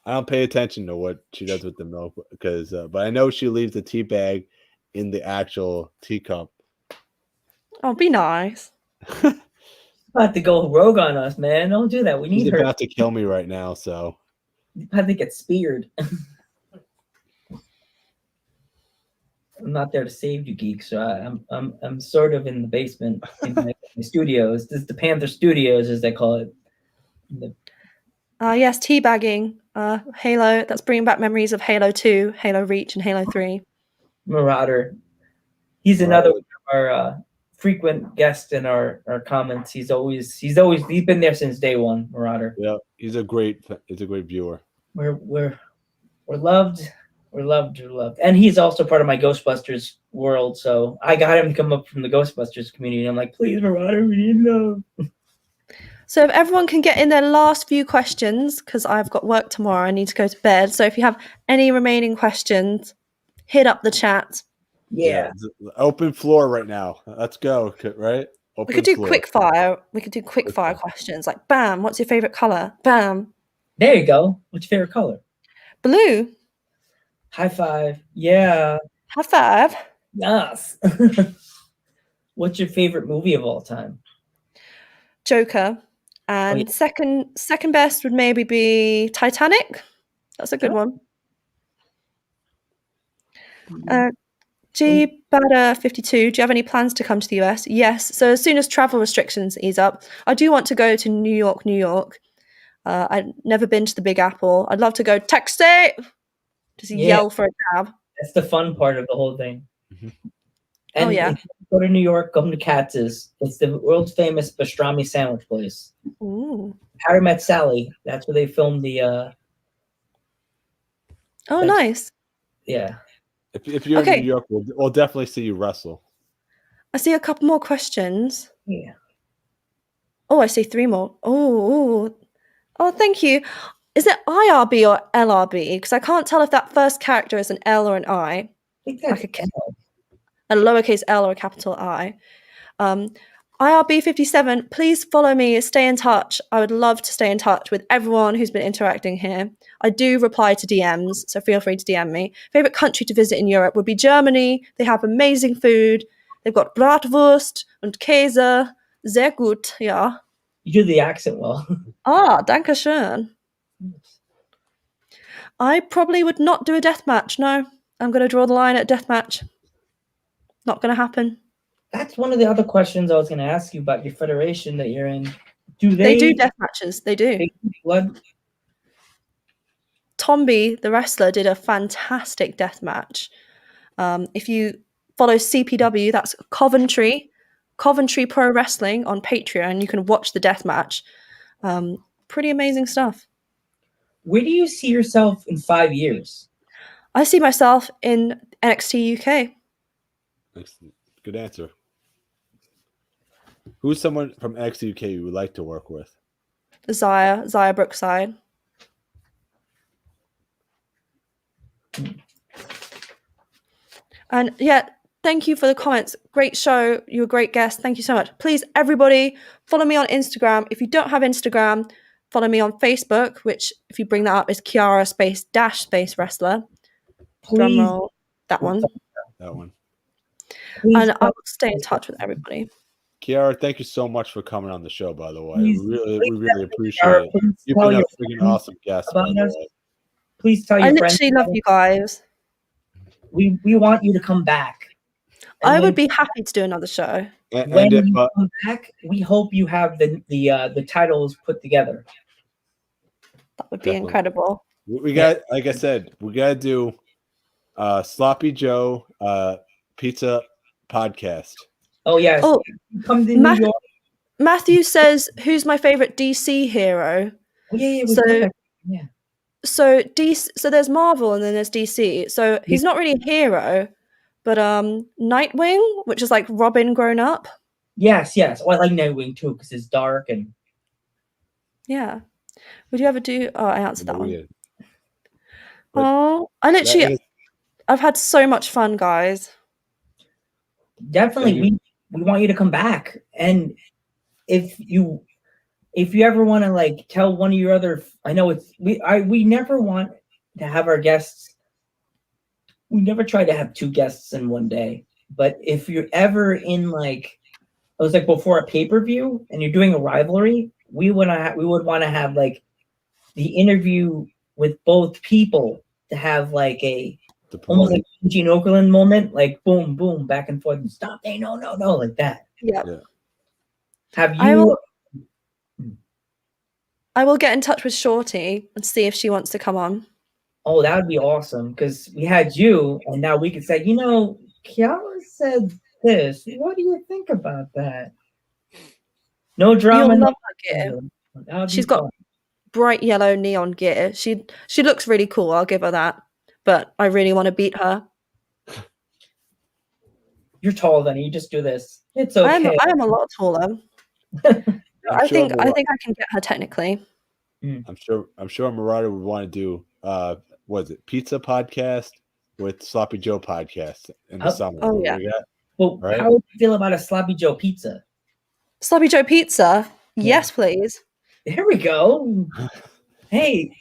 I don't pay attention to what she does with the milk because, but I know she leaves the tea bag in the actual teacup. Oh, be nice. About to go rogue on us, man. Don't do that. We She's need her. about to kill me right now, so About to get speared. I'm not there to save you, geeks. So I'm sort of in the basement in my studios. This is the Panther Studios, as they call it. Yes, teabagging. Halo. That's bringing back memories of Halo 2, Halo Reach, and Halo 3. Marauder. He's another one of our frequent guest in our comments. He's been there since day one. Marauder. yeah, he's a great viewer. We're loved. We're loved. And he's also part of my Ghostbusters world. So I got him to come up from the Ghostbusters community. And I'm like, please, Marauder, we need love. So if everyone can get in their last few questions, because I've got work tomorrow, I need to go to bed. So if you have any remaining questions, hit up the chat. Yeah. Open floor right now. Let's go. Right? Open We could do floor. quick fire. We could do quick fire questions like bam, what's your favorite color? Bam. There you go. What's your favorite color? Blue. High five. Yeah. High five. Yes. What's your favorite movie of all time? Joker. And second best would maybe be Titanic. That's a good one. G Bada 52. Do you have any plans to come to the US? Yes. So as soon as travel restrictions ease up, I do want to go to New York, New York. I've never been to the Big Apple. I'd love to go taxi. Just yell for a cab. That's the fun part of the whole thing. Mhm. And yeah. if you go to New York, come to Katz's. It's the world's famous pastrami sandwich place. Ooh. Harry Met Sally. That's where they filmed the. Oh, nice. Yeah. If you're in New York, we'll definitely see you wrestle. I see a couple more questions. Yeah. Oh, I see 3 more. Oh, thank you. Is it IRB or LRB? Because I can't tell if that first character is an L or an I. I think that's a lowercase L or a capital I. IRB57, please follow me, stay in touch. I would love to stay in touch with everyone who's been interacting here. I do reply to DMs, so feel free to DM me. Favorite country to visit in Europe would be Germany. They have amazing food. They've got Bratwurst and Käse. Sehr gut, ja. You do the accent well. Danke schön. I probably would not do a deathmatch, no. I'm going to draw the line at deathmatch. Not going to happen. That's one of the other questions I was going to ask you about your federation that you're in. They do death matches. They do. Blood? Tomby, the wrestler, did a fantastic death match. If you follow CPW, that's Coventry Pro Wrestling on Patreon, you can watch the death match. Pretty amazing stuff. Where do you see yourself in 5 years? I see myself in NXT UK. Good answer. Who's someone from NXT UK you would like to work with? Zaya Brookside. And yeah, thank you for the comments. Great show. You're a great guest. Thank you so much. Please, everybody, follow me on Instagram. If you don't have Instagram, follow me on Facebook, which, if you bring that up, is Kiara space wrestler. Drum roll. That one. That one. Please And I will stay in touch with everybody. Kiara, thank you so much for coming on the show, by the way. Please- we please really appreciate Kiara, it. please You've tell been a your freaking friends awesome guest, by about the us. way. Please tell I your friends. literally love you guys. We want you to come back. And I when- would be happy to do another show. when you come back, we hope you have the titles put together. That would be Definitely. incredible. We got, like I said, we got to do Sloppy Joe Pizza podcast. Oh yes, Oh, come to New York. Matthew says, "Who's my favorite DC hero?" Oh, yeah, So- yeah. So DC. So there's Marvel and then there's DC. So he's not really a hero, but Nightwing, which is like Robin grown up. Yes. Oh, I like Nightwing too because it's dark and. Yeah. Would you ever do? Oh, I answered that one. Weird. Oh, I That literally, is- I've had so much fun, guys. Definitely, we want you to come back, and if you ever want to like tell one of your other, I know it's we never want to have our guests. We never try to have two guests in one day, but if you're ever in like, it was like before a pay-per-view and you're doing a rivalry, we would want to have like the interview with both people to have like a. Almost like Gene Okerlund moment, like boom, boom, back and forth, and stop, hey, no, like that. Yeah. Have you? I will get in touch with Shorty and see if she wants to come on. Oh, that would be awesome because we had you, and now we could say, Kiara said this. What do you think about that? No drama. You'll love her gear. She's got bright yellow neon gear. She looks really cool. I'll give her that. But I really want to beat her. You're taller than her. You just do this. It's okay. I am a lot taller. I think I can get her technically. I'm sure Marauder would want to do what is it, pizza podcast with Sloppy Joe podcast in the summer. Oh yeah. Well, right? How would you feel about a Sloppy Joe pizza? Sloppy Joe pizza? Yes, please. There we go. Hey,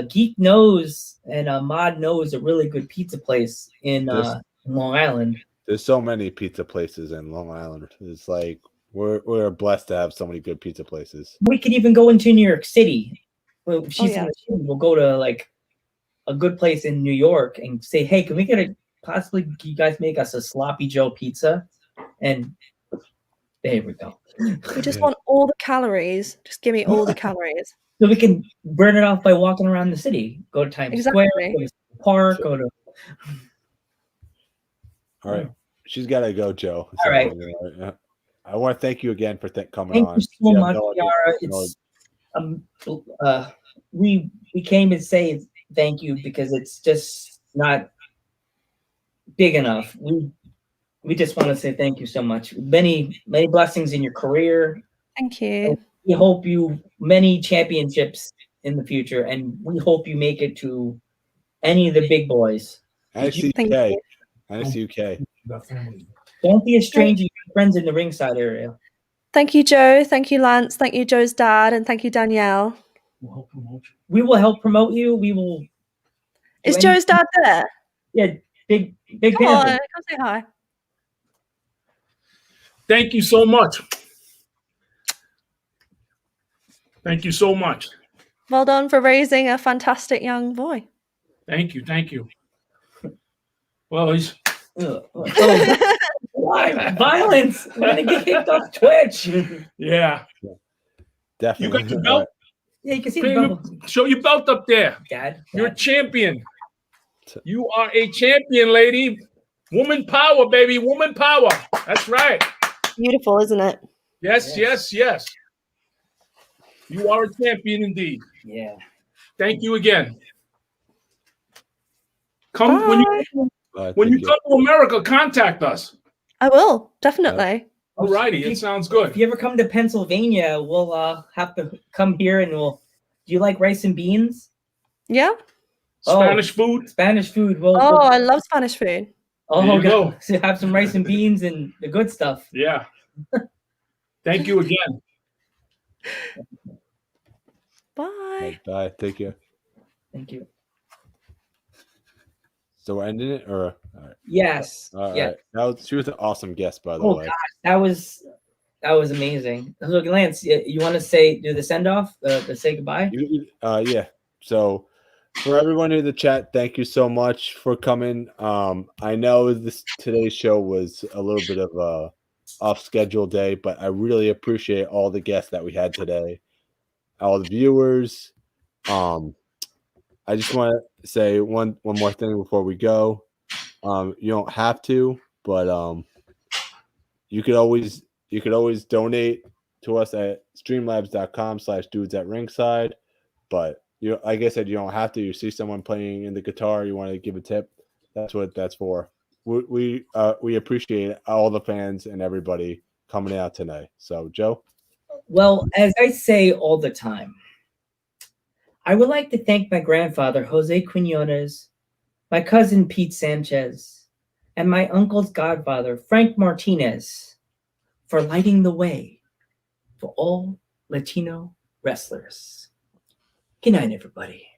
Geek knows and Mod knows a really good pizza place in Long Island. There's so many pizza places in Long Island. It's like we're blessed to have so many good pizza places. We could even go into New York City. Well, she's in the city. We'll go to like a good place in New York and say, "Hey, can we possibly you guys make us a Sloppy Joe pizza?" And there we go. We just want all the calories. Just give me all the calories. So we can burn it off by walking around the city. Go to Times Square, go to the park, go to. All right, she's got to go, Joe. All right. I want to thank you again for coming on. Thank you so much, Kiara. We came to say thank you because it's just not big enough. We just want to say thank you so much. Many blessings in your career. Thank you. We hope you many championships in the future, and we hope you make it to any of the big boys. NXT UK. Don't be a stranger. Your friends in the ringside area. Thank you, Joe. Thank you, Lance. Thank you, Joe's dad, and thank you, Danielle. We will help promote you. We will. Is Joe's dad there? Yeah, big. Come on, come say hi. Thank you so much. Thank you so much. Well done for raising a fantastic young boy. Thank you. Well, he's. Why? Violence. We're going to get kicked off Twitch. Yeah. Definitely. You got your belt? Yeah, you can see the belt. Show your belt up there. Dad. You're a champion. You are a champion, lady. Woman power, baby. Woman power. That's right. Beautiful, isn't it? Yes. You are a champion indeed. Yeah. Thank you again. Come when you come to America, contact us. I will, definitely. All righty, it sounds good. If you ever come to Pennsylvania, we'll have to come here and we'll. Do you like rice and beans? Yeah. Spanish food. Spanish food. Oh, I love Spanish food. Oh, There you go. So have some rice and beans and the good stuff. Yeah. Thank you again. Bye. Bye. Take care. Thank you. So we're ending it, or all right. Yes. All Yeah. right. She was an awesome guest, by the Oh way. gosh, that was amazing. So Lance, you want to do the send off, the say goodbye? Yeah. So for everyone in the chat, thank you so much for coming. I know today's show was a little bit of a off schedule day, but I really appreciate all the guests that we had today, all the viewers. I just want to say one more thing before we go. You don't have to, but you could always donate to us at streamlabs.com/dudes@ringside. But like I said, you don't have to. You see someone playing in the guitar, you want to give a tip. That's what that's for. We appreciate all the fans and everybody coming out tonight. So, Joe. Well, as I say all the time, I would like to thank my grandfather, Jose Quinones, my cousin, Pete Sanchez, and my uncle's godfather, Frank Martinez, for lighting the way for all Latino wrestlers. Good night, everybody.